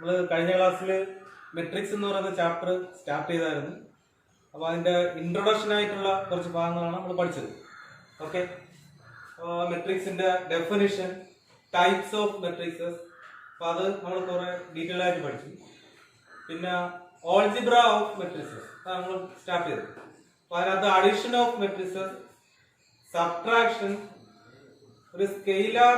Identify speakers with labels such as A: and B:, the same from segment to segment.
A: നമ്മൾ കഴിഞ്ഞ ക്ലാസ്സിൽ മെട്രിക്സ് എന്ന് പറയുന്ന ചാപ്റ്റർ സ്റ്റാർട്ട് ചെയ്തായിരുന്നു. അപ്പോൾ അതിൻ്റെ ഇൻട്രൊഡക്ഷൻ ആയിട്ടുള്ള കുറച്ച് ഭാഗങ്ങളാണ് നമ്മൾ പഠിച്ചത്. ഓക്കെ, മെട്രിക്സിൻ്റെ ഡെഫിനിഷൻ, ടൈപ്സ് ഓഫ് മെട്രിക്സസ്, അപ്പോൾ അത് നമ്മൾ കുറേ ഡീറ്റെയിൽ ആയിട്ട് പഠിച്ചു. പിന്നെ ഓൾജിബ്ര ഓഫ് മെട്രിക്സസ് അതാണ് നമ്മൾ സ്റ്റാർട്ട് ചെയ്തത്. അപ്പോൾ അതിനകത്ത് അഡീഷൻ ഓഫ് മെട്രിക്സസ്, സബ്ട്രാക്ഷൻ, ഒരു സ്കെയിലാർ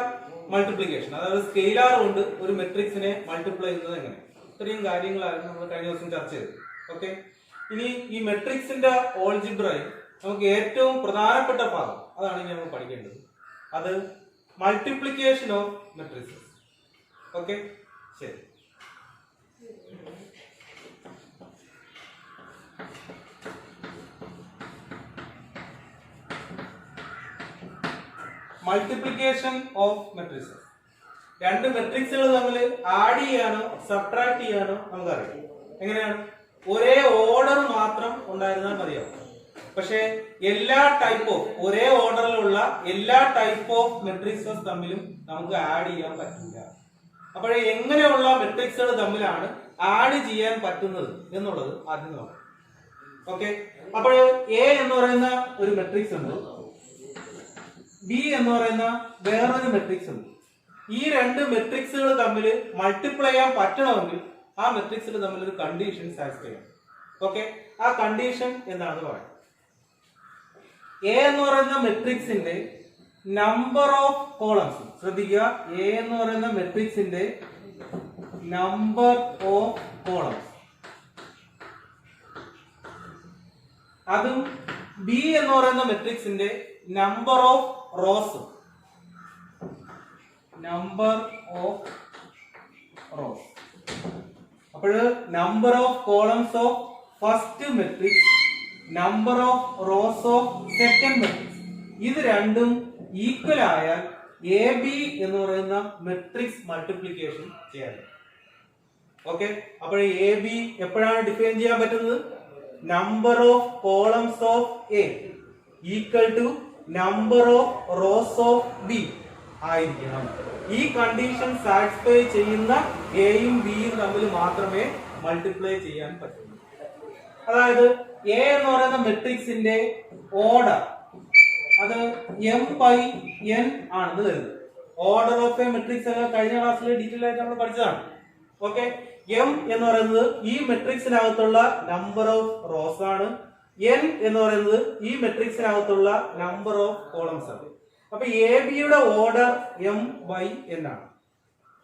A: മൾട്ടിപ്ലിക്കേഷൻ, അതായത് സ്കെയിലാർ കൊണ്ട് ഒരു മെട്രിക്സിനെ മൾട്ടിപ്ലൈ ചെയ്യുന്നത് എങ്ങനെ, ഇത്രയും കാര്യങ്ങളായിരുന്നു നമ്മൾ കഴിഞ്ഞ ദിവസം ചർച്ച ചെയ്തത്. ഓക്കെ, ഇനി ഈ മെട്രിക്സിന്റെ ഓൾജിബ്രയിൽ നമുക്ക് ഏറ്റവും പ്രധാനപ്പെട്ട ഭാഗം അതാണ് ഇനി നമ്മൾ പഠിക്കേണ്ടത്. അത് മൾട്ടിപ്ലിക്കേഷൻ ഓഫ് മെട്രിക്സസ്. ഓക്കെ, ശരി. Multiplication of matrixes. രണ്ട് മെട്രിക്സുകൾ തമ്മിൽ ആഡ് ചെയ്യാനോ സബ്ട്രാക്ട് ചെയ്യാനോ നമുക്കറിയാം. എങ്ങനെയാണ്? ഒരേ ഓർഡർ മാത്രം ഉണ്ടായിരുന്നാൽ മതിയാവും. പക്ഷെ എല്ലാ ടൈപ്പ് ഓഫ് ഒരേ ഓർഡറിലുള്ള എല്ലാ ടൈപ്പ് ഓഫ് മെട്രിക്സസ് തമ്മിലും നമുക്ക് ആഡ് ചെയ്യാൻ പറ്റില്ല. അപ്പോഴേ എങ്ങനെയുള്ള മെട്രിക്സുകൾ തമ്മിലാണ് ആഡ് ചെയ്യാൻ പറ്റുന്നത് എന്നുള്ളത് ആദ്യം നോക്കാം. ഓക്കെ, അപ്പോൾ എ എന്ന് പറയുന്ന ഒരു മെട്രിക്സ് ഉണ്ട്, ബി എന്ന് പറയുന്ന വേറൊരു മെട്രിക്സ് ഉണ്ട്. ഈ രണ്ട് മെട്രിക്സുകൾ തമ്മിൽ മൾട്ടിപ്ലൈ ചെയ്യാൻ പറ്റണമെങ്കിൽ ആ മെട്രിക്സുകൾ തമ്മിൽ ഒരു കണ്ടീഷൻ സാറ്റിസ്ഫൈ ചെയ്യണം. ഓക്കെ, ആ കണ്ടീഷൻ എന്താണെന്ന് പറയാം. എ എന്ന് പറയുന്ന മെട്രിക്സിന്റെ നമ്പർ ഓഫ് കോളംസ്, ശ്രദ്ധിക്കുക, എ എന്ന് പറയുന്ന മെട്രിക്സിന്റെ നമ്പർ ഓഫ് കോളംസ്, അതും ബി എന്ന് പറയുന്ന മെട്രിക്സിന്റെ number of rows, number of rows. അപ്പോൾ number of columns of first matrix, number of rows of second matrix, ഇത് രണ്ടും ഈക്വൽ ആയാൽ എ ബി എന്ന് പറയുന്ന മെട്രിക്സ് മൾട്ടിപ്ലിക്കേഷൻ ചെയ്യാൻ. ഓക്കെ, അപ്പോൾ എ ബി എപ്പോഴാണ് ഡിഫൈൻ ചെയ്യാൻ പറ്റുന്നത്? Number of columns of A equal to number of rows of B ആയിരിക്കണം. ഈ കണ്ടീഷൻ സാറ്റിസ്ഫൈ ചെയ്യുന്ന എയും ബിയും തമ്മിൽ മാത്രമേ മൾട്ടിപ്ലൈ ചെയ്യാൻ പറ്റുള്ളൂ. അതായത് എ എന്ന് പറയുന്ന മെട്രിക്സിന്റെ ഓർഡർ അത് എം ബൈ എൻ ആണെന്ന് കരുതുന്നത്. ഓർഡർ ഓഫ് എ മെട്രിക്സ് ഒക്കെ കഴിഞ്ഞ ക്ലാസ്സിൽ ഡീറ്റെയിൽ ആയിട്ട് നമ്മൾ പഠിച്ചതാണ്. ഓക്കെ, എം എന്ന് പറയുന്നത് ഈ മെട്രിക്സിനകത്തുള്ള നമ്പർ ഓഫ് റോസ് ആണ്, എൻ എന്ന് പറയുന്നത് ഈ മെട്രിക്സിനകത്തുള്ള നമ്പർ ഓഫ് കോളംസ് ആണ്. അപ്പൊ എ ബിയുടെ ഓർഡർ എം ബൈ എൻ ആണ്.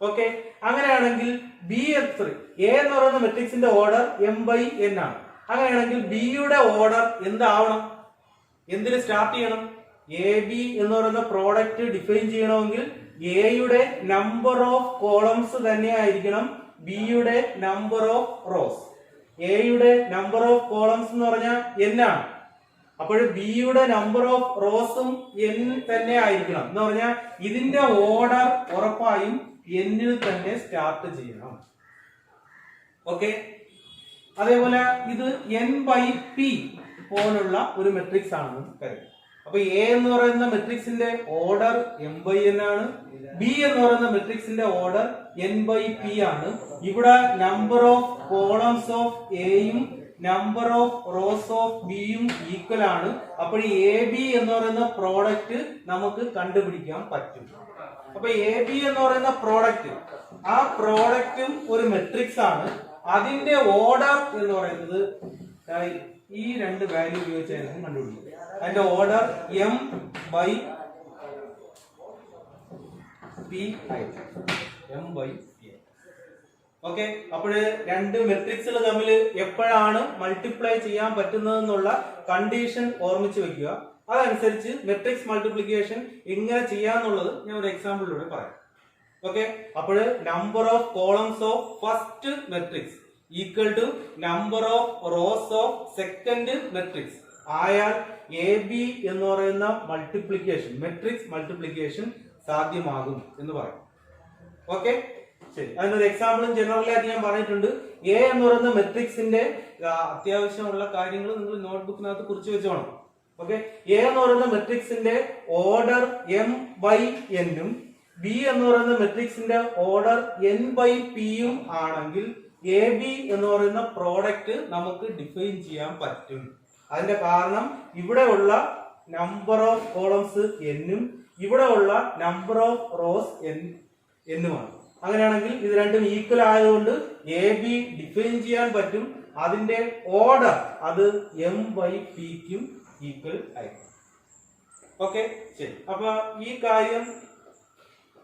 A: ഓക്കെ, അങ്ങനെയാണെങ്കിൽ ബി എ എന്ന് പറയുന്ന മെട്രിക്സിന്റെ ഓർഡർ എം ബൈ എൻ ആണ്. അങ്ങനെയാണെങ്കിൽ ബിയുടെ ഓർഡർ എന്താവണം? എന്തിന് സ്റ്റാർട്ട് ചെയ്യണം? എ ബി എന്ന് പറയുന്ന പ്രോഡക്റ്റ് ഡിഫൈൻ ചെയ്യണമെങ്കിൽ എയുടെ നമ്പർ ഓഫ് കോളംസ് തന്നെ ആയിരിക്കണം ബിയുടെ നമ്പർ ഓഫ് റോസ്. എയുടെ നമ്പർ ഓഫ് കോളംസ് എന്ന് പറഞ്ഞാൽ എൻ ആണ്. അപ്പോൾ ബിയുടെ നമ്പർ ഓഫ് റോസും എൻ തന്നെ ആയിരിക്കണം എന്ന് പറഞ്ഞാൽ ഇതിന്റെ ഓർഡർ ഉറപ്പായും എന്നിൽ തന്നെ സ്റ്റാർട്ട് ചെയ്യണം. ഓക്കെ, അതേപോലെ ഇത് എൻ ബൈ പി പോലുള്ള ഒരു മെട്രിക്സ് ആണെന്ന് കരുതും. അപ്പൊ എ എന്ന് പറയുന്ന മെട്രിക്സിന്റെ ഓർഡർ എം ബൈ എൻ ആണ്, ബി എന്ന് പറയുന്ന മെട്രിക്സിന്റെ ഓർഡർ എൻ ബൈ പി ആണ്. ഇവിടെ നമ്പർ ഓഫ് കോളംസ് ഓഫ് എയും നമ്പർ ഓഫ് റോസ് ഓഫ് ബിയും ഈക്വൽ ആണ്. അപ്പോൾ എ ബി എന്ന് പറയുന്ന പ്രോഡക്റ്റ് നമുക്ക് കണ്ടുപിടിക്കാൻ പറ്റും. അപ്പൊ എ ബി എന്ന് പറയുന്ന പ്രോഡക്റ്റ്, ആ പ്രോഡക്റ്റും ഒരു മെട്രിക്സ് ആണ്. അതിന്റെ ഓർഡർ എന്ന് പറയുന്നത് ഈ രണ്ട് വാല്യൂ ഉപയോഗിച്ചായിരുന്നു കണ്ടുപിടിക്കുക. അതിന്റെ ഓർഡർ എം ബൈ പി ആയിട്ട്, എം ബൈ പി. ഓക്കെ, അപ്പോൾ രണ്ട് മെട്രിക്സുകൾ തമ്മിൽ എപ്പോഴാണ് മൾട്ടിപ്ലൈ ചെയ്യാൻ പറ്റുന്നതെന്നുള്ള കണ്ടീഷൻ ഓർമ്മിച്ച് വെക്കുക. അതനുസരിച്ച് മെട്രിക്സ് മൾട്ടിപ്ലിക്കേഷൻ എങ്ങനെ ചെയ്യാന്നുള്ളത് ഞാൻ ഒരു എക്സാമ്പിളിലൂടെ പറയാം. ഓക്കെ, അപ്പോൾ number of columns of first matrix equal to number of rows of second matrix ആയാൽ എ ബി എന്ന് പറയുന്ന മൾട്ടിപ്ലിക്കേഷൻ, മെട്രിക്സ് മൾട്ടിപ്ലിക്കേഷൻ സാധ്യമാകും എന്ന് പറയും. ഓക്കെ, ശരി. അതിനൊരു എക്സാമ്പിളും ജനറലായിട്ട് ഞാൻ പറഞ്ഞിട്ടുണ്ട്. എ എന്ന് പറയുന്ന മെട്രിക്സിന്റെ അത്യാവശ്യമുള്ള കാര്യങ്ങൾ നിങ്ങൾ നോട്ട്ബുക്കിനകത്ത് കുറിച്ച് വെച്ചോണം. ഓക്കെ, എ എന്ന് പറയുന്ന മെട്രിക്സിന്റെ ഓർഡർ എം ബൈ എന്നും ബി എന്ന് പറയുന്ന മെട്രിക്സിന്റെ ഓർഡർ n ബൈ പിയും ആണെങ്കിൽ എ ബി എന്ന് പറയുന്ന പ്രോഡക്റ്റ് നമുക്ക് ഡിഫൈൻ ചെയ്യാൻ പറ്റും. അതിന്റെ കാരണം ഇവിടെയുള്ള നമ്പർ ഓഫ് കോളംസ് എന്നും ഇവിടെ ഉള്ള നമ്പർ ഓഫ് റോസ് എന്നുമാണ്. അങ്ങനെയാണെങ്കിൽ ഇത് രണ്ടും ഈക്വൽ ആയതുകൊണ്ട് എ ബി ഡിഫൈൻ ചെയ്യാൻ പറ്റും. അതിന്റെ ഓർഡർ അത് എം ബൈ പിക്കും ഈക്വൽ ആയിരിക്കും. ഓക്കെ, ശരി. അപ്പൊ ഈ കാര്യം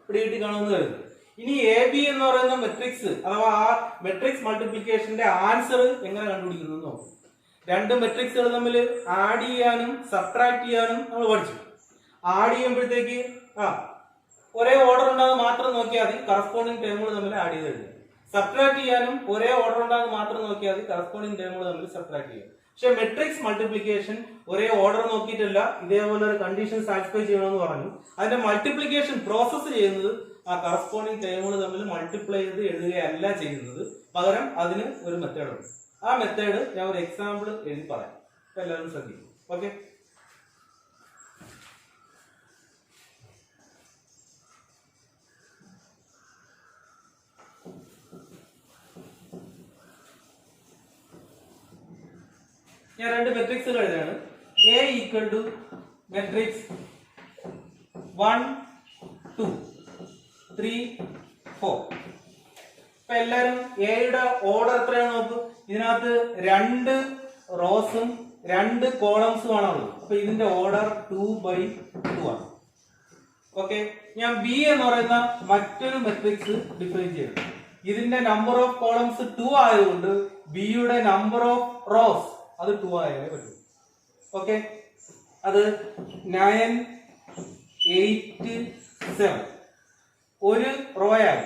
A: പിടികിട്ടി കാണുമെന്ന് കരുതുന്നു. ഇനി എ ബി എന്ന് പറയുന്ന മെട്രിക്സ് അഥവാ ആ മെട്രിക്സ് മൾട്ടിപ്ലിക്കേഷന്റെ ആൻസർ എങ്ങനെ കണ്ടുപിടിക്കുന്നു നോക്കും. രണ്ട് മെട്രിക്സുകൾ തമ്മിൽ ആഡ് ചെയ്യാനും സബ്ട്രാക്ട് ചെയ്യാനും നമ്മൾ പഠിച്ചു. ആഡ് ചെയ്യുമ്പോഴത്തേക്ക് ഒരേ ഓർഡർ ഉണ്ടാകുന്ന മാത്രം നോക്കിയാൽ മതി, കറസ്പോണ്ടിങ് ടേമുകൾ തമ്മിൽ ആഡ് ചെയ്ത് കഴിഞ്ഞു. സബ്ട്രാക്ട് ചെയ്യാനും ഒരേ ഓർഡർ ഉണ്ടാകുന്ന മാത്രം നോക്കിയാൽ മതി, കറസ്പോണ്ടിങ് ടേമുകൾ തമ്മിൽ സബ്ട്രാക്ട് ചെയ്യാം. പക്ഷെ മെട്രിക്സ് മൾട്ടിപ്ലിക്കേഷൻ ഒരേ ഓർഡർ നോക്കിയിട്ടല്ല, ഇതേപോലെ ഒരു കണ്ടീഷൻ സാറ്റിസ്ഫൈ ചെയ്യണമെന്ന് പറഞ്ഞു. അതിന്റെ മൾട്ടിപ്ലിക്കേഷൻ പ്രോസസ്സ് ചെയ്യുന്നത് ആ കറസ്പോണ്ടിങ് ടേമുകൾ തമ്മിൽ മൾട്ടിപ്ലൈ ചെയ്ത് എഴുതുകയല്ല ചെയ്യുന്നത്, പകരം അതിന് ഒരു മെത്തേഡ് ഉണ്ട്. ആ മെത്തേഡ് ഞാൻ ഒരു എക്സാമ്പിൾ എഴുതി പറയാം, എല്ലാവരും ശ്രദ്ധിക്കും. ഓക്കെ, ഞാൻ രണ്ട് മെട്രിക്സുകൾ എഴുതാണ്. A equal to matrix 1 2 3 4. ഇപ്പൊ എല്ലാരും എയുടെ ഓർഡർ എത്രയാണ് നോക്കൂ. ഇതിനകത്ത് 2 റോസും 2 കോളംസും ആണുള്ളത്. അപ്പൊ ഇതിന്റെ ഓർഡർ 2/2 ആണ്. ഓക്കെ, ഞാൻ ബി എന്ന് പറയുന്ന മറ്റൊരു മെട്രിക്സ് ഡിഫൈൻ ചെയ്തു. ഇതിന്റെ നമ്പർ ഓഫ് കോളംസ് 2 ആയതുകൊണ്ട് ബിയുടെ നമ്പർ ഓഫ് റോസ് അത് 2 ആയേ പറ്റൂ. ഓക്കെ, അത് 9 8 7 ഒരു റോ ആയി.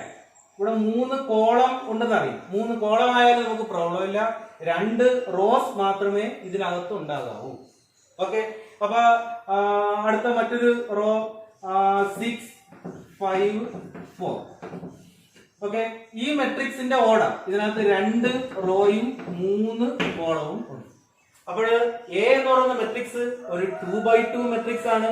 A: ഇവിടെ 3 കോളം ഉണ്ടെന്ന് അറിയാം. 3 കോളം ആയാലും നമുക്ക് പ്രോബ്ലം ഇല്ല, 2 റോസ് മാത്രമേ ഇതിനകത്ത് ഉണ്ടാകാവൂ. ഓക്കെ, അപ്പൊ അടുത്ത മറ്റൊരു റോ 6 5 4. ഓക്കെ, ഈ മെട്രിക്സിന്റെ ഓർഡർ ഇതിനകത്ത് 2 റോയും 3 കോളവും ഉണ്ട്. അപ്പോൾ എ എന്ന് പറയുന്ന മെട്രിക്സ് ഒരു 2/2 മെട്രിക്സ് ആണ്,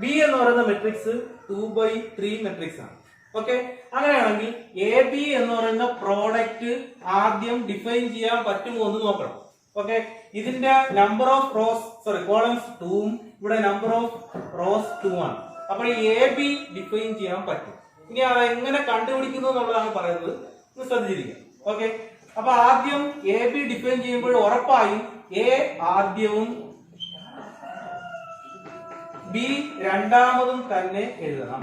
A: ബി എന്ന് പറയുന്ന മെട്രിക്സ് 2/3 മെട്രിക്സ് ആണ്. ഓക്കെ, അങ്ങനെയാണെങ്കിൽ എ ബി എന്ന് പറയുന്ന പ്രോഡക്റ്റ് ആദ്യം ഡിഫൈൻ ചെയ്യാൻ പറ്റുമോ എന്ന് നോക്കണം. ഓക്കെ, ഇതിന്റെ നമ്പർ ഓഫ് കോളംസ് 2ഉം ഇവിടെ നമ്പർ ഓഫ് റോസ് 2 ആണ്. അപ്പോൾ എ ബി ഡിഫൈൻ ചെയ്യാൻ പറ്റും. ഇനി അത് എങ്ങനെ കണ്ടുപിടിക്കുന്നു എന്നുള്ളതാണ് പറയുന്നത്, ശ്രദ്ധിച്ചിരിക്കുക. ഓക്കെ, അപ്പൊ ആദ്യം എ ബി ഡിഫൈൻ ചെയ്യുമ്പോൾ ഉറപ്പായും എ ആദ്യവും ബി രണ്ടാമതും തന്നെ എഴുതണം.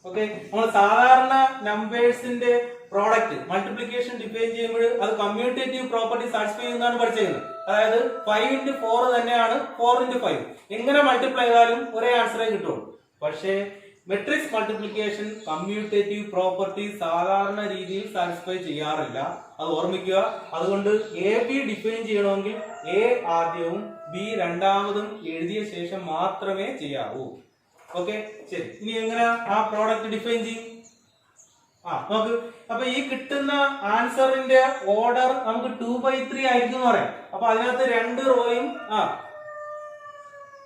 A: ഓക്കെ, നമ്മൾ സാധാരണ നമ്പേഴ്സിന്റെ പ്രോഡക്റ്റ് മൾട്ടിപ്ലിക്കേഷൻ ഡിഫൈൻ ചെയ്യുമ്പോൾ അത് കമ്മ്യൂട്ടേറ്റീവ് പ്രോപ്പർട്ടി സാറ്റിസ്ഫൈ ചെയ്യുന്നതാണ് പഠിച്ചിരുന്നത്. അതായത് 5 into 4 തന്നെയാണ് 4 into 5. എങ്ങനെ മൾട്ടിപ്ലൈ ചെയ്താലും ഒരേ ആൻസറേ കിട്ടുള്ളൂ. പക്ഷേ മെട്രിക്സ് മൾട്ടിപ്ലിക്കേഷൻ കമ്മ്യൂട്ടേറ്റീവ് പ്രോപ്പർട്ടി സാധാരണ രീതിയിൽ സാറ്റിസ്ഫൈ ചെയ്യാറില്ല, അത് ഓർമ്മിക്കുക. അതുകൊണ്ട് എ ബി ഡിഫൈൻ ചെയ്യണമെങ്കിൽ എ ആദ്യവും ബി രണ്ടാമതും എഴുതിയ ശേഷം മാത്രമേ ചെയ്യാവൂ. ഓക്കെ, ശരി. ഇനി എങ്ങനെ ആ പ്രോഡക്റ്റ് ഡിഫൈൻ ചെയ്യും? നോക്ക്. അപ്പൊ ഈ കിട്ടുന്ന ആൻസറിന്റെ ഓർഡർ നമുക്ക് 2/3 ആയിരിക്കും എന്ന് പറയാം. അപ്പൊ അതിനകത്ത് 2 റോയും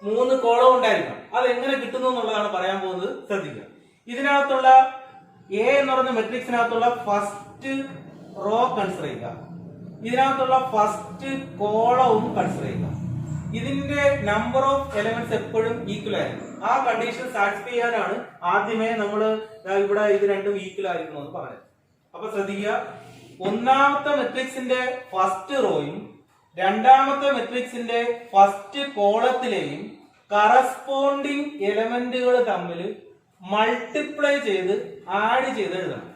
A: 3 കോളവും ഉണ്ടായിരിക്കണം. അത് എങ്ങനെ കിട്ടുന്നു എന്നുള്ളതാണ് പറയാൻ പോകുന്നത്, ശ്രദ്ധിക്കുക. ഇതിനകത്തുള്ള എ എന്ന് പറയുന്ന മെട്രിക്സിനകത്തുള്ള ഫസ്റ്റ് റോ കൺസിഡർ ചെയ്യുക, ഇതിനകത്തുള്ള ഫസ്റ്റ് കോളവും കൺസിഡർ ചെയ്യുക. ഇതിന്റെ നമ്പർ ഓഫ് എലമെന്റ്സ് എപ്പോഴും ഈക്വൽ ആയിരിക്കും. ആ കണ്ടീഷൻ സാറ്റിസ്ഫൈ ചെയ്യാനാണ് ആദ്യമേ നമ്മൾ ഇവിടെ ഇത് രണ്ടും ഈക്വൽ ആയിരിക്കണം എന്ന് പറയുന്നത്. അപ്പൊ ശ്രദ്ധിക്കുക, ഒന്നാമത്തെ മെട്രിക്സിന്റെ ഫസ്റ്റ് റോയും രണ്ടാമത്തെ മെട്രിക്സിന്റെ ഫസ്റ്റ് കോളത്തിലെയും കറസ്പോണ്ടിങ് എലമെന്റുകൾ തമ്മിൽ മൾട്ടിപ്ലൈ ചെയ്ത് ആഡ് ചെയ്ത് എഴുതണം.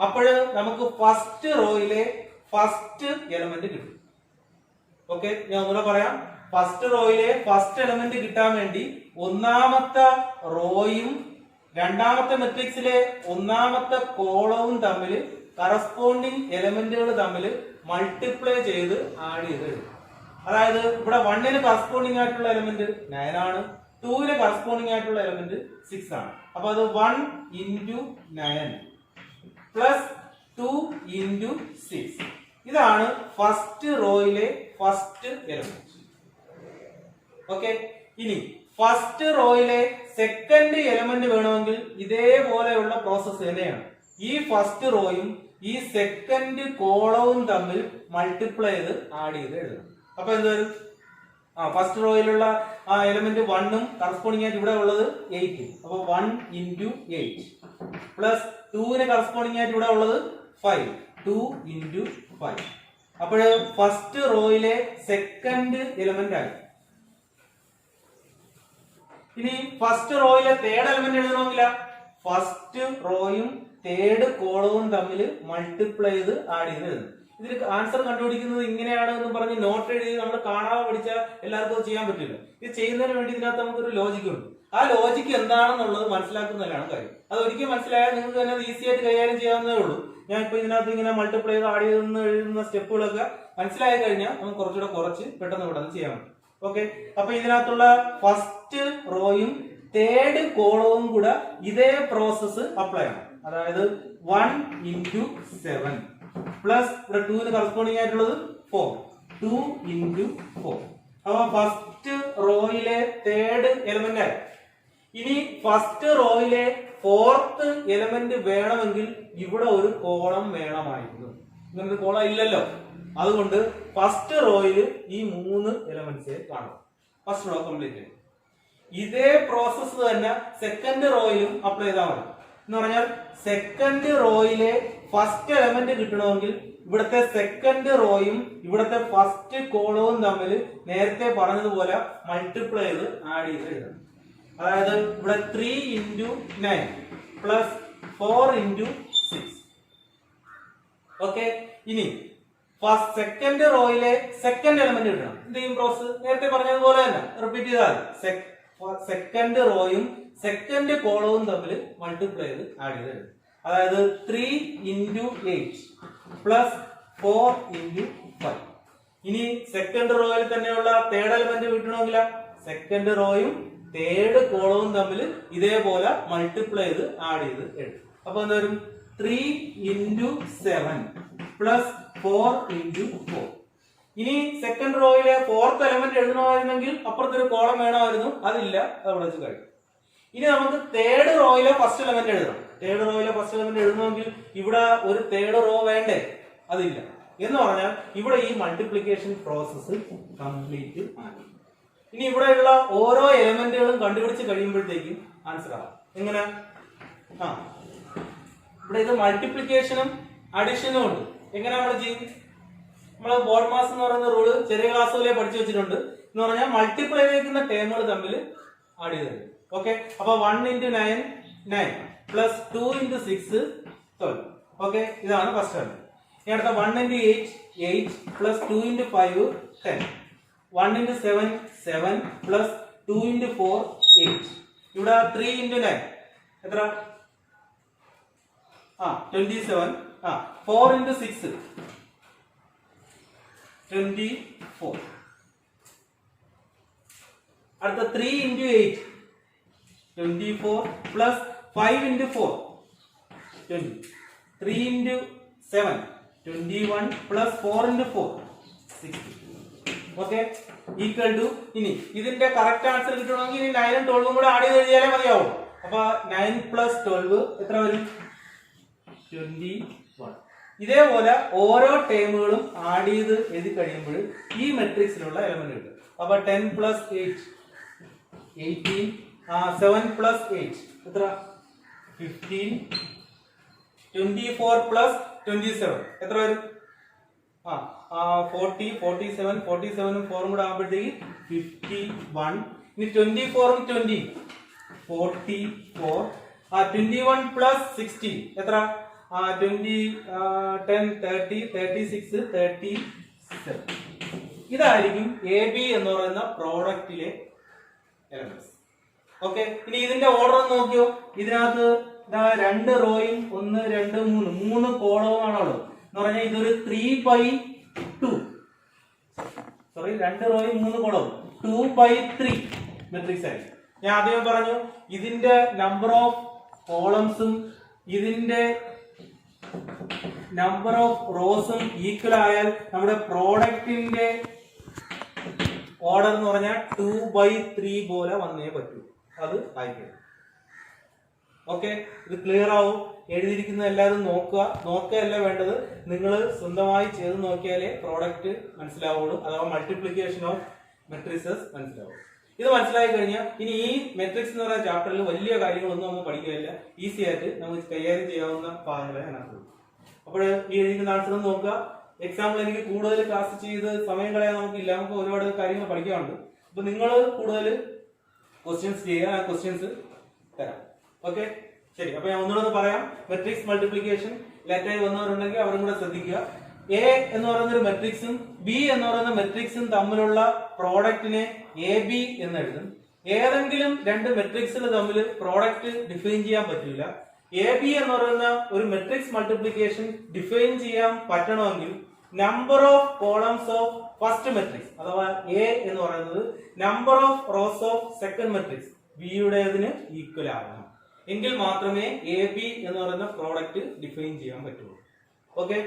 A: അപ്പോൾ നമുക്ക് ഫസ്റ്റ് റോയിലെ ഫസ്റ്റ് എലമെന്റ് കിട്ടും. ഓക്കെ, ഞാൻ ഒന്നുകൂടെ പറയാം. ഫസ്റ്റ് റോയിലെ ഫസ്റ്റ് എലമെന്റ് കിട്ടാൻ വേണ്ടി ഒന്നാമത്തെ റോയും രണ്ടാമത്തെ മെട്രിക്സിലെ ഒന്നാമത്തെ കോളവും തമ്മിൽ കറസ്പോണ്ടിങ് എലമെന്റുകൾ തമ്മിൽ മൾട്ടിപ്ലൈ ചെയ്ത് ആഡ് ചെയ്ത് എഴുതും. അതായത് ഇവിടെ 1ന് കറസ്പോണ്ടിങ് ആയിട്ടുള്ള എലമെന്റ് 9 ആണ്, 2ന് കറസ്പോണ്ടിങ് ആയിട്ടുള്ള എലമെന്റ് 6 ആണ്. അപ്പൊ അത് 1 into 9 പ്ലസ് 2 into 6. ഇതാണ് ഫസ്റ്റ് റോയിലെ ഫസ്റ്റ് എലമെന്റ്. ഓക്കെ, ഇനി ഫസ്റ്റ് റോയിലെ സെക്കൻഡ് എലമെന്റ് വേണമെങ്കിൽ ഇതേപോലെയുള്ള പ്രോസസ് തന്നെയാണ്. ഈ ഫസ്റ്റ് റോയും ഈ സെക്കൻഡ് കോളവും തമ്മിൽ മൾട്ടിപ്ലൈ ചെയ്ത് ആഡ് ചെയ്ത് എഴുതണം. അപ്പൊ എന്ത് വരും? ഫസ്റ്റ് റോയിലുള്ള ആ എലമെന്റ് 1 കറസ്പോണ്ടിങ് ആയിട്ട് ഇവിടെ ഉള്ളത് 8. അപ്പൊ 1 into 8 പ്ലസ് 2 കറസ്പോണ്ടിങ് ആയിട്ട് ഇവിടെ ഉള്ളത് 5. 2 into 5. അപ്പോൾ ഫസ്റ്റ് റോയിലെ സെക്കൻഡ് എലമെന്റ് ആയി. ഇനി ഫസ്റ്റ് റോയിലെ തേർഡ് എലമെന്റ് എഴുതണമെങ്കില ഫസ്റ്റ് റോയും തേർഡ് കോളവും തമ്മിൽ മൾട്ടിപ്ലൈ ചെയ്ത് ആഡ് ചെയ്ത് എഴുതണം. ഇതിൽ ആൻസർ കണ്ടുപിടിക്കുന്നത് ഇങ്ങനെയാണ് എന്ന് പറഞ്ഞ് നോട്ട് എഴുതി നമ്മൾ കാണാതെ പഠിച്ചാൽ എല്ലാവർക്കും ചെയ്യാൻ പറ്റില്ല. ഇത് ചെയ്യുന്നതിന് വേണ്ടി ഇതിനകത്ത് നമുക്കൊരു ലോജിക് ഉണ്ട്. ആ ലോജിക്ക് എന്താണെന്നുള്ളത് മനസ്സിലാക്കുന്നതിലാണ് കാര്യം. അത് ഒരിക്കലും മനസ്സിലായാൽ നിങ്ങൾക്ക് തന്നെ ഈസി ആയിട്ട് കൈകാര്യം ചെയ്യാവുന്നതേ ഉള്ളൂ. ഞാൻ ഇപ്പൊ ഇതിനകത്ത് ഇങ്ങനെ മൾട്ടിപ്ലൈ ചെയ്ത് ആഡ് ചെയ്തെന്ന് എഴുതുന്ന സ്റ്റെപ്പുകളൊക്കെ മനസ്സിലായി കഴിഞ്ഞാൽ നമുക്ക് കുറച്ചുകൂടെ കുറച്ച് പെട്ടെന്ന് ചെയ്യാൻ പറ്റും. ഓക്കെ, അപ്പൊ ഇതിനകത്തുള്ള ഫസ്റ്റ് റോയും തേർഡ് കോളവും കൂടെ ഇതേ പ്രോസസ്സ് അപ്ലൈ ചെയ്യണം. അതായത് 1 into 7 പ്ലസ് ഇവിടെ 2 കറസ്പോണ്ടിങ് ആയിട്ടുള്ളത് 4. 2 into 4. അപ്പൊ ഫസ്റ്റ് റോയിലെ തേർഡ് എലമെന്റ് ആയി. ഇനി ഫസ്റ്റ് റോയിലെ ഫോർത്ത് എലമെന്റ് വേണമെങ്കിൽ ഇവിടെ ഒരു കോളം വേണമായിരുന്നു. ഇങ്ങനൊരു കോളം ഇല്ലല്ലോ. അതുകൊണ്ട് ഫസ്റ്റ് റോയിൽ ഈ 3 എലമെന്റ്സ് കാണും. ഫസ്റ്റ് റോ കംപ്ലീറ്റ് ചെയ്യും. ഇതേ പ്രോസസ്സ് തന്നെ സെക്കൻഡ് റോയിലും അപ്ലൈ ചെയ്താൽ മതി. എന്ന് പറഞ്ഞാൽ സെക്കൻഡ് റോയിലെ ഫസ്റ്റ് എലമെന്റ് കിട്ടണമെങ്കിൽ ഇവിടുത്തെ സെക്കൻഡ് റോയും ഇവിടുത്തെ ഫസ്റ്റ് കോളവും തമ്മിൽ നേരത്തെ പറഞ്ഞതുപോലെ മൾട്ടിപ്ലൈ ചെയ്ത് ആഡ് ചെയ്ത് എഴുതണം. അതായത് ഇവിടെ 3 into 9 പ്ലസ് 4 into 6. ഓക്കെ, ഇനി ഫസ്റ്റ് സെക്കൻഡ് റോയിലെ സെക്കൻഡ് എലമെന്റ് കിട്ടണം. എന്ത് ചെയ്യും പ്രോസസ്? നേരത്തെ പറഞ്ഞതുപോലെ തന്നെ റിപ്പീറ്റ് ചെയ്താൽ സെക്കൻഡ് റോയും സെക്കൻഡ് കോളവും തമ്മിൽ മൾട്ടിപ്ലൈ ചെയ്ത് ആഡ് ചെയ്ത് എഴുതും. അതായത് 3 into 8 പ്ലസ് 4 into 5. ഇനി സെക്കൻഡ് റോയിൽ തന്നെയുള്ള തേർഡ് എലമെന്റ് കിട്ടണമെങ്കിൽ സെക്കൻഡ് റോയും തേർഡ് കോളവും തമ്മിൽ ഇതേപോലെ മൾട്ടിപ്ലൈ ചെയ്ത് ആഡ് ചെയ്ത് എഴുതും. അപ്പൊ എന്തായാലും 3 into 7 പ്ലസ് 4 into 4. ഇനി സെക്കൻഡ് റോയിലെ ഫോർത്ത് എലമെന്റ് എഴുതണമായിരുന്നെങ്കിൽ അപ്പുറത്തൊരു കോളം വേണമായിരുന്നു. അതില്ല, അത് അവിടെ വെച്ച് കഴിയും. ഇനി നമുക്ക് തേർഡ് റോയിലെ ഫസ്റ്റ് എലമെന്റ് എഴുതണം. തേർഡ് റോയിലെ ഫസ്റ്റ് എലമെന്റ് എഴുതണമെങ്കിൽ ഇവിടെ ഒരു തേർഡ് റോ വേണ്ടേ? അതില്ല. എന്ന് പറഞ്ഞാൽ ഇവിടെ ഈ മൾട്ടിപ്ലിക്കേഷൻ പ്രോസസ്സ് കംപ്ലീറ്റ് ആണ്. ഇനി ഇവിടെയുള്ള ഓരോ എലമെന്റുകളും കണ്ടുപിടിച്ച് കഴിയുമ്പോഴത്തേക്കും ആൻസർ ആവും. എങ്ങനെ? ഇവിടെ ഇത് മൾട്ടിപ്ലിക്കേഷനും അഡിഷനും ഉണ്ട്. എങ്ങനെ നമ്മൾ ചെയ്യും? നമ്മൾ ബോർഡ് മാസ് എന്ന് പറയുന്ന റൂള് ചെറിയ ക്ലാസ്സുകളെ പഠിച്ചു വെച്ചിട്ടുണ്ട്. എന്ന് പറഞ്ഞാൽ മൾട്ടിപ്ലൈ ചെയ്യുന്ന ടേമുകൾ തമ്മിൽ ആഡ് ചെയ്ത്. ഓക്കെ, അപ്പൊ 1 into 9 9 പ്ലസ് 2 into 6 12. ഓക്കെ, ഇതാണ് ഫസ്റ്റ് എലമെന്റ്. ഇനി അടുത്ത 1 into 8 8 plus 2 into 5 10. 1 into 7 7 plus 2 into 4 8. ഇവിടെ 3 into 9 എത്ര? 27. 4 into 6 24. അടുത്ത 3 into 8 24 plus 5 into 4 20. 3 into 7 21 plus 4 into 4 60. Okay, equal to. ഇനി ഇതിന്റെ കറക്റ്റ് ആൻസർ കിട്ടണമെങ്കിൽ ഇനി 9 ഉം 12 ഉം കൂടെ ആഡ് ചെയ്ത് എഴുതിയാലേ മതിയാവും. അപ്പൊ 9 പ്ലസ് 12 എത്ര വരും? 21. ഇതേപോലെ ഓരോ ടേമുകളും ആഡ് ചെയ്ത് എഴുതി കഴിയുമ്പോൾ ഈ മെട്രിക്സിലുള്ള എലമെന്റ് കിട്ടും. അപ്പൊ 10 പ്ലസ് 8 18. 7 പ്ലസ് 8 എത്ര? 15. 24 പ്ലസ് 27 എത്ര വരും? 40 47 47 ഉം 4 ഉം കൂടെ ആകുമ്പോഴത്തേക്ക് 51. ഇനി 24 ഉം 20 44. 21 പ്ലസ് 16 എത്ര? 20 10 30 36 37. ഇതായിരിക്കും എ ബി എന്ന് പറയുന്ന പ്രോഡക്റ്റിലെ എലമെന്റ്സ്. ഓക്കെ, ഇനി ഇതിന്റെ ഓർഡർ നോക്കിയോ. ഇതിനകത്ത് 2 റോയും 1 2 3 കോളവും ആണുള്ളത്. എന്ന് പറഞ്ഞാൽ ഇതൊരു 3/2. സോറി, 2 റോയും 3 കോളവും 2/3 മെട്രിക്സ് ആയി. ഞാൻ ആദ്യം പറഞ്ഞു ഇതിന്റെ നമ്പർ ഓഫ് കോളംസും ഇതിന്റെ നമ്പർ ഓഫ് റോസും ഈക്വൽ ആയാൽ നമ്മുടെ പ്രോഡക്റ്റിന്റെ ഓർഡർ എന്ന് പറഞ്ഞാൽ 2/3 പോലെ വന്നേ പറ്റൂ. അത് ആയിക്കോട്ടെ. ഓക്കെ, ഇത് ക്ലിയർ ആവും. എഴുതിയിരിക്കുന്ന എല്ലാവരും നോക്കുകയല്ല വേണ്ടത്, നിങ്ങൾ സ്വന്തമായി ചെയ്ത് നോക്കിയാലേ പ്രോഡക്റ്റ് മനസ്സിലാവുള്ളൂ, അഥവാ മൾട്ടിപ്ലിക്കേഷൻ ഓഫ് മെട്രിക്സസ് മനസ്സിലാവും. ഇത് മനസ്സിലായി കഴിഞ്ഞാൽ ഇനി ഈ മെട്രിക്സ് എന്ന് പറയുന്ന ചാപ്റ്ററിൽ വലിയ കാര്യങ്ങളൊന്നും നമ്മൾ പഠിക്കുകയില്ല, ഈസി ആയിട്ട് നമുക്ക് കൈകാര്യം ചെയ്യാവുന്ന ഭാഗങ്ങളെ അതിനകത്തുള്ളൂ. അപ്പോൾ ഈ എഴുതിക്കുന്ന ആൻസർ നോക്കുക. എക്സാമ്പിൾ എനിക്ക് കൂടുതൽ ക്ലാസ് ചെയ്ത് സമയം കളയാൻ നമുക്കില്ല, നമുക്ക് ഒരുപാട് കാര്യങ്ങൾ പഠിക്കാനുണ്ട്. അപ്പൊ നിങ്ങൾ കൂടുതൽ ക്വസ്റ്റ്യൻസ് ചെയ്യുക, ആ ക്വസ്റ്റ്യൻസ് തരാം. ഓക്കെ, ശരി. അപ്പൊ ഞാൻ ഒന്നുകൂടെ പറയാം. മെട്രിക്സ് മൾട്ടിപ്ലിക്കേഷൻ ലേറ്റായി വന്നവരുണ്ടെങ്കിൽ അവരും കൂടെ ശ്രദ്ധിക്കുക. എ എന്ന് പറയുന്ന ഒരു മെട്രിക്സും ബി എന്ന് പറയുന്ന മെട്രിക്സും തമ്മിലുള്ള പ്രോഡക്റ്റിനെ എ ബി എന്ന് എഴുതും. ഏതെങ്കിലും രണ്ട് മെട്രിക്സുകൾ തമ്മിൽ പ്രോഡക്റ്റ് ഡിഫൈൻ ചെയ്യാൻ പറ്റില്ല. എ ബി എന്ന് പറയുന്ന ഒരു മെട്രിക്സ് മൾട്ടിപ്ലിക്കേഷൻ ഡിഫൈൻ ചെയ്യാൻ പറ്റണമെങ്കിൽ number of columns of first matrix അഥവാ എ എന്ന് പറയുന്നത് number of rows of second matrix ബിയുടേതിന് ഈക്വൽ ആകണം. എങ്കിൽ മാത്രമേ എ ബി എന്ന് പറയുന്ന പ്രോഡക്റ്റ് ഡിഫൈൻ ചെയ്യാൻ പറ്റുള്ളൂ. ഓക്കെ,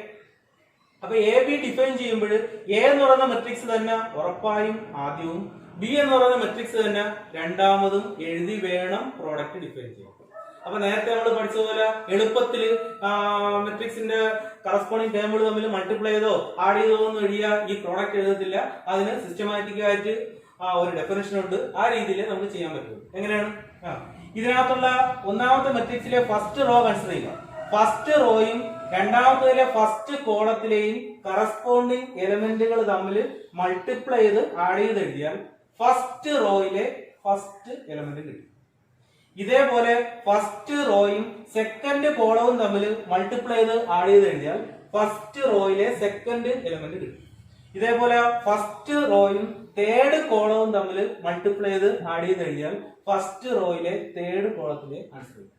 A: അപ്പൊ എ ബി ഡിഫൈൻ ചെയ്യുമ്പോൾ എ എന്ന് പറയുന്ന മെട്രിക്സ് തന്നെ ഉറപ്പായും ആദ്യവും ബി എന്ന് പറയുന്ന മെട്രിക്സ് തന്നെ രണ്ടാമതും എഴുതി വേണം പ്രോഡക്റ്റ് ഡിഫൈൻ ചെയ്യാൻ. അപ്പൊ നേരത്തെ നമ്മൾ പഠിച്ചതുപോലെ എളുപ്പത്തിൽ മെട്രിക്സിന്റെ കറസ്പോണ്ടിങ് ടേമുകൾ തമ്മിൽ മൾട്ടിപ്ലൈ ചെയ്തോ ആഡ് ചെയ്തോ എന്ന് എഴുതിയ ഈ പ്രോഡക്റ്റ് എഴുതത്തില്ല. അതിന് സിസ്റ്റമാറ്റിക് ആയിട്ട് ഒരു ഡെഫിനേഷൻ ഉണ്ട്. ആ രീതിയിൽ നമുക്ക് ചെയ്യാൻ പറ്റും. എങ്ങനെയാണ്? ഇതിനകത്തുള്ള ഒന്നാമത്തെ മെട്രിക്സിലെ ഫസ്റ്റ് റോ കൺസിഡർ ചെയ്യുക. ഫസ്റ്റ് റോയും രണ്ടാമത്തേതിലെ ഫസ്റ്റ് കോളത്തിലെയും കറസ്പോണ്ടിങ് എലമെന്റുകൾ തമ്മിൽ മൾട്ടിപ്ലൈ ചെയ്ത് ആഡ് ചെയ്ത് എഴുതിയാൽ ഫസ്റ്റ് റോയിലെ ഫസ്റ്റ് എലമെന്റ് കിട്ടും. ഇതേപോലെ ഫസ്റ്റ് റോയും സെക്കൻഡ് കോളവും തമ്മിൽ മൾട്ടിപ്ലൈ ചെയ്ത് ആഡ് ചെയ്ത് എഴുതിയാൽ ഫസ്റ്റ് റോയിലെ സെക്കൻഡ് എലമെന്റ് കിട്ടും. ഇതേപോലെ ഫസ്റ്റ് റോയും തേർഡ് കോളവും തമ്മിൽ മൾട്ടിപ്ലൈ ചെയ്ത് ആഡ് ചെയ്ത് എഴുതിയാൽ ഫസ്റ്റ് റോയിലെ തേർഡ് കോളത്തിലെ ആൻസർ കിട്ടും.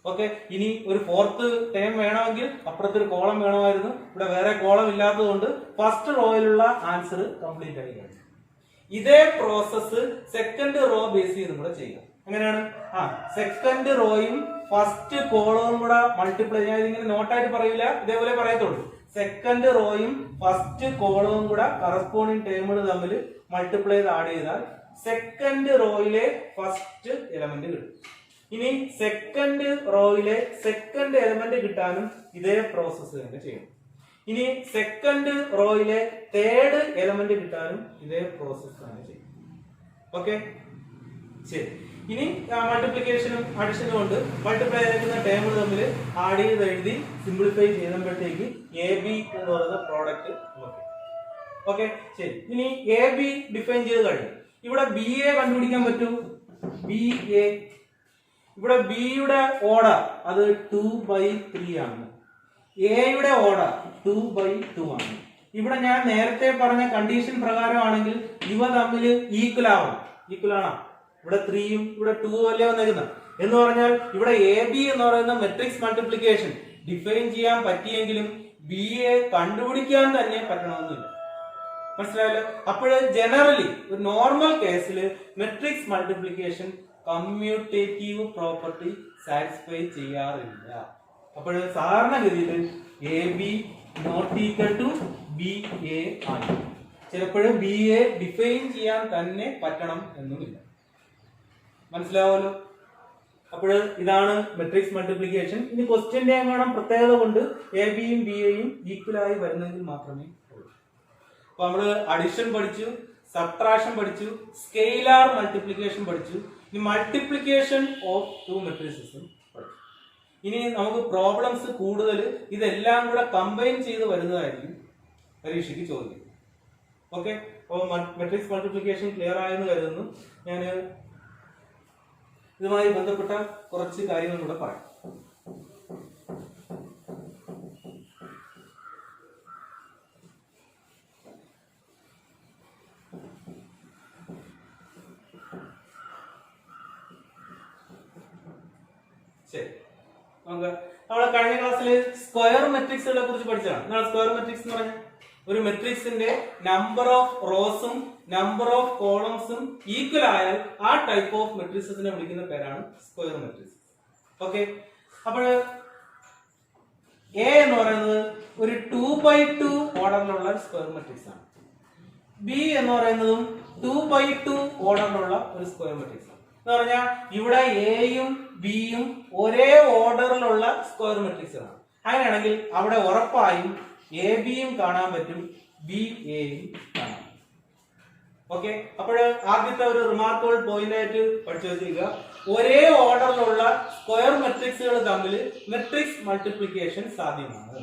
A: ഓക്കെ, ഇനി ഒരു ഫോർത്ത് ടേം വേണമെങ്കിൽ അപ്പുറത്തൊരു കോളം വേണമായിരുന്നു. ഇവിടെ വേറെ കോളം ഇല്ലാത്തതുകൊണ്ട് ഫസ്റ്റ് റോയിലുള്ള ആൻസർ കംപ്ലീറ്റ് ആയി കഴിഞ്ഞു. ഇതേ പ്രോസസ് സെക്കൻഡ് റോ ബേസ് ചെയ്തും കൂടെ ചെയ്യുക. എങ്ങനെയാണ്? സെക്കൻഡ് റോയും ഫസ്റ്റ് കോളവും കൂടെ മൾട്ടിപ്ലൈ, ഞാൻ ഇതിങ്ങനെ നോട്ടായിട്ട് പറയില്ല, ഇതേപോലെ പറയത്തുള്ളൂ. സെക്കൻഡ് റോയും ഫസ്റ്റ് കോളവും കൂടെ കറസ്പോണ്ടിങ് ടേമുകൾ തമ്മിൽ മൾട്ടിപ്ലൈ ചെയ്ത് ആഡ് ചെയ്താൽ സെക്കൻഡ് റോയിലെ ഫസ്റ്റ് എലമെന്റ് കിട്ടും. ഇനി സെക്കൻഡ് റോയിലെ സെക്കൻഡ് എലമെന്റ് കിട്ടാനും ഇതേ പ്രോസസ് തന്നെ ചെയ്യണം. ഇനി സെക്കൻഡ് റോയിലെ തേർഡ് എലമെന്റ് കിട്ടാനും ഇതേ പ്രോസസ് തന്നെ ചെയ്യും. ഓക്കെ, ശരി. ഇനി മൾട്ടിപ്ലിക്കേഷനും അഡിഷനും കൊണ്ട് മൾട്ടിപ്ലൈ ചെയ്തിരിക്കുന്ന ടേമുകൾ തമ്മിൽ ആഡ് ചെയ്ത് എഴുതി സിംപ്ലിഫൈ ചെയ്യുമ്പോഴത്തേക്ക് എ ബി എന്ന് പറയുന്ന പ്രോഡക്റ്റ് നോക്കി. ഓക്കെ, ശരി. ഇനി എ ബി ഡിഫൈൻ ചെയ്ത് കഴിഞ്ഞു. ഇവിടെ ബി എ കണ്ടുപിടിക്കാൻ പറ്റൂ. ബി എ, ഇവിടെ ബിയുടെ ഓർഡർ അത് 2/3 ആണ്. എയുടെ ഓർഡർ 2/2 ആണ്. ഇവിടെ ഞാൻ നേരത്തെ പറഞ്ഞ കണ്ടീഷൻ പ്രകാരമാണെങ്കിൽ ഇവ തമ്മിൽ ഈക്വൽ ആവണം. ഈക്വൽ ആണോ? ഇവിടെ 3യും ഇവിടെ 2 അല്ലേ വന്നേക്കുന്നത്. എന്ന് പറഞ്ഞാൽ ഇവിടെ എ ബി എന്ന് പറയുന്ന മെട്രിക്സ് മൾട്ടിപ്ലിക്കേഷൻ ഡിഫൈൻ ചെയ്യാൻ പറ്റിയെങ്കിലും ബി എ കണ്ടുപിടിക്കാൻ തന്നെ പറ്റണമെന്നില്ല. മനസ്സിലായല്ലോ? അപ്പോൾ ജനറലി ഒരു നോർമൽ കേസിൽ matrix multiplication commutative property satisfy ചെയ്യാറില്ല. അപ്പോൾ സാധാരണഗതിയിൽ A B not equal to B A ആണ്. ചിലപ്പോഴും ബി എ ഡിഫൈൻ ചെയ്യാൻ തന്നെ പറ്റണം എന്നുമില്ല. മനസ്സിലാവുമല്ലോ? അപ്പോൾ ഇതാണ് മെട്രിക്സ് മൾട്ടിപ്ലിക്കേഷൻ. ഇനി ക്വസ്റ്റ്യന്റെ എങ്ങാനും പ്രത്യേകത കൊണ്ട് എ ബിയും ബി എയും ഈക്വലായി വരുന്നെങ്കിൽ മാത്രമേ ഉള്ളൂ. അപ്പൊ നമ്മള് അഡിഷൻ പഠിച്ചു, സബ്ട്രാക്ഷൻ പഠിച്ചു, സ്കെയിലാർ മൾട്ടിപ്ലിക്കേഷൻ പഠിച്ചു. ഇനി മൾട്ടിപ്ലിക്കേഷൻ ഓഫ് 2 മെട്രിക്സസും പഠിച്ചു. ഇനി നമുക്ക് പ്രോബ്ലംസ് കൂടുതൽ ഇതെല്ലാം കൂടെ കമ്പൈൻ ചെയ്ത് വരുന്നതായിരിക്കും പരീക്ഷയ്ക്ക് ചോദിക്കും. ഓക്കെ, അപ്പോൾ മെട്രിക്സ് മൾട്ടിപ്ലിക്കേഷൻ ക്ലിയർ ആയെന്ന് കരുതുന്നു. ഞാൻ ഇതുമായി ബന്ധപ്പെട്ട കുറച്ച് കാര്യങ്ങൾ കൂടെ പറയാം. ശരി, നമുക്ക് നമ്മളെ കഴിഞ്ഞ ക്ലാസ്സിൽ സ്ക്വയർ മെട്രിക്സുകളെ കുറിച്ച് പഠിച്ചതാണ്. നമ്മൾ സ്ക്വയർ മെട്രിക്സ് എന്ന് പറഞ്ഞാൽ ഒരു മെട്രിക്സിന്റെ നമ്പർ ഓഫ് റോസും നമ്പർ ഓഫ് കോളംസും ഈക്വൽ ആയാൽ ആ ടൈപ്പ് ഓഫ് മെട്രിക്സിനെ വിളിക്കുന്ന പേരാണ് സ്ക്വയർ മെട്രിക്സ്. ഓക്കെ, അപ്പോൾ എ എന്ന് പറയുന്നത് ഒരു 2/2 ഓർഡറിലുള്ള സ്ക്വയർ മെട്രിക്സ് ആണ്. ബി എന്ന് പറയുന്നതും 2x2 ഓർഡറിലുള്ള ഒരു സ്ക്വയർ മെട്രിക്സ് എന്ന് പറഞ്ഞാൽ ഇവിടെ എയും ബിയും ഒരേ ഓർഡറിലുള്ള സ്ക്വയർ മെട്രിക്സുകളാണ്. അങ്ങനെയാണെങ്കിൽ അവിടെ ഉറപ്പായും എ ബിയും കാണാൻ പറ്റും, ബി എയും കാണാം. ഓക്കെ, അപ്പോൾ ആദ്യത്തെ ഒരു റിമാർക്കബിൾ പോയിന്റ് ആയിട്ട് പഠിച്ചു വെച്ചിരിക്കുക, ഒരേ ഓർഡറിലുള്ള സ്ക്വയർ മെട്രിക്സുകൾ തമ്മിൽ മെട്രിക്സ് മൾട്ടിപ്ലിക്കേഷൻ സാധ്യമാണ്.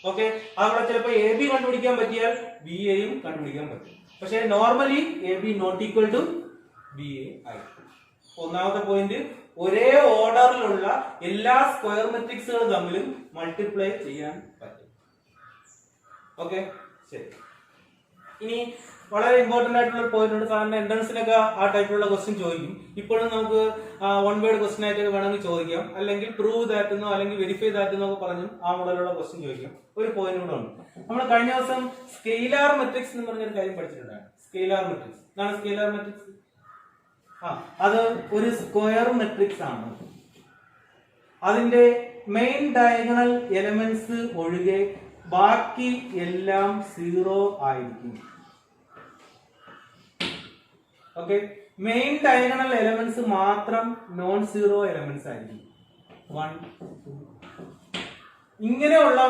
A: ഓക്കെ, അവിടെ ചിലപ്പോൾ എ ബി കണ്ടുപിടിക്കാൻ പറ്റിയാൽ ബി എയും കണ്ടുപിടിക്കാൻ പറ്റും. പക്ഷേ normally A B not equal to B A ആയിരിക്കും. ഒന്നാമത്തെ പോയിന്റ്, ഒരേ ഓർഡറിലുള്ള എല്ലാ സ്ക്വയർ മെട്രിക്സുകൾ തമ്മിലും മൾട്ടിപ്ലൈ ചെയ്യാൻ പറ്റും. ഓക്കെ, ശരി. ഇനി വളരെ ഇമ്പോർട്ടന്റ് ആയിട്ടുള്ള പോയിന്റ് ഉണ്ട്. സാറിന്റെ എൻട്രൻസിനൊക്കെ ആ ടൈപ്പിലുള്ള ക്വസ്റ്റ്യൻ ചോദിക്കും. ഇപ്പോഴും നമുക്ക് വൺ വേർഡ് ക്വസ്റ്റ്യൻ ആയിട്ട് വേണമെങ്കിൽ ചോദിക്കാം, അല്ലെങ്കിൽ പ്രൂവ് ദാറ്റ് എന്നോ അല്ലെങ്കിൽ വെരിഫൈ ദാറ്റ് എന്നോ പറഞ്ഞു ആ മോഡലുള്ള ക്വസ്റ്റ്യൻ ചോദിക്കാം. ഒരു പോയിന്റ് കൂടെ ഉണ്ട്. നമ്മൾ കഴിഞ്ഞ ദിവസം സ്കെയിലാർ മെട്രിക്സ് എന്ന് പറഞ്ഞൊരു കാര്യം പഠിച്ചിട്ടുണ്ടായിരുന്നു. സ്കെയിലാർ മെട്രിക്സ് എന്താണ്? സ്കെയിലാർ മെട്രിക്സ് അത് ഒരു സ്ക്വയർ മെട്രിക്സ് ആണ്. അതിന്റെ മെയിൻ ഡയഗണൽ എലമെന്റ്സ് ഒഴികെ ബാക്കി എല്ലാം 0 ആയിരിക്കും. ഓക്കെ, മെയിൻ ഡയഗണൽ എലമെന്റ്സ് മാത്രം നോൺ സീറോ എലമെന്റ്സ് ആയിരിക്കും. 1 2 ഇങ്ങനെയുള്ള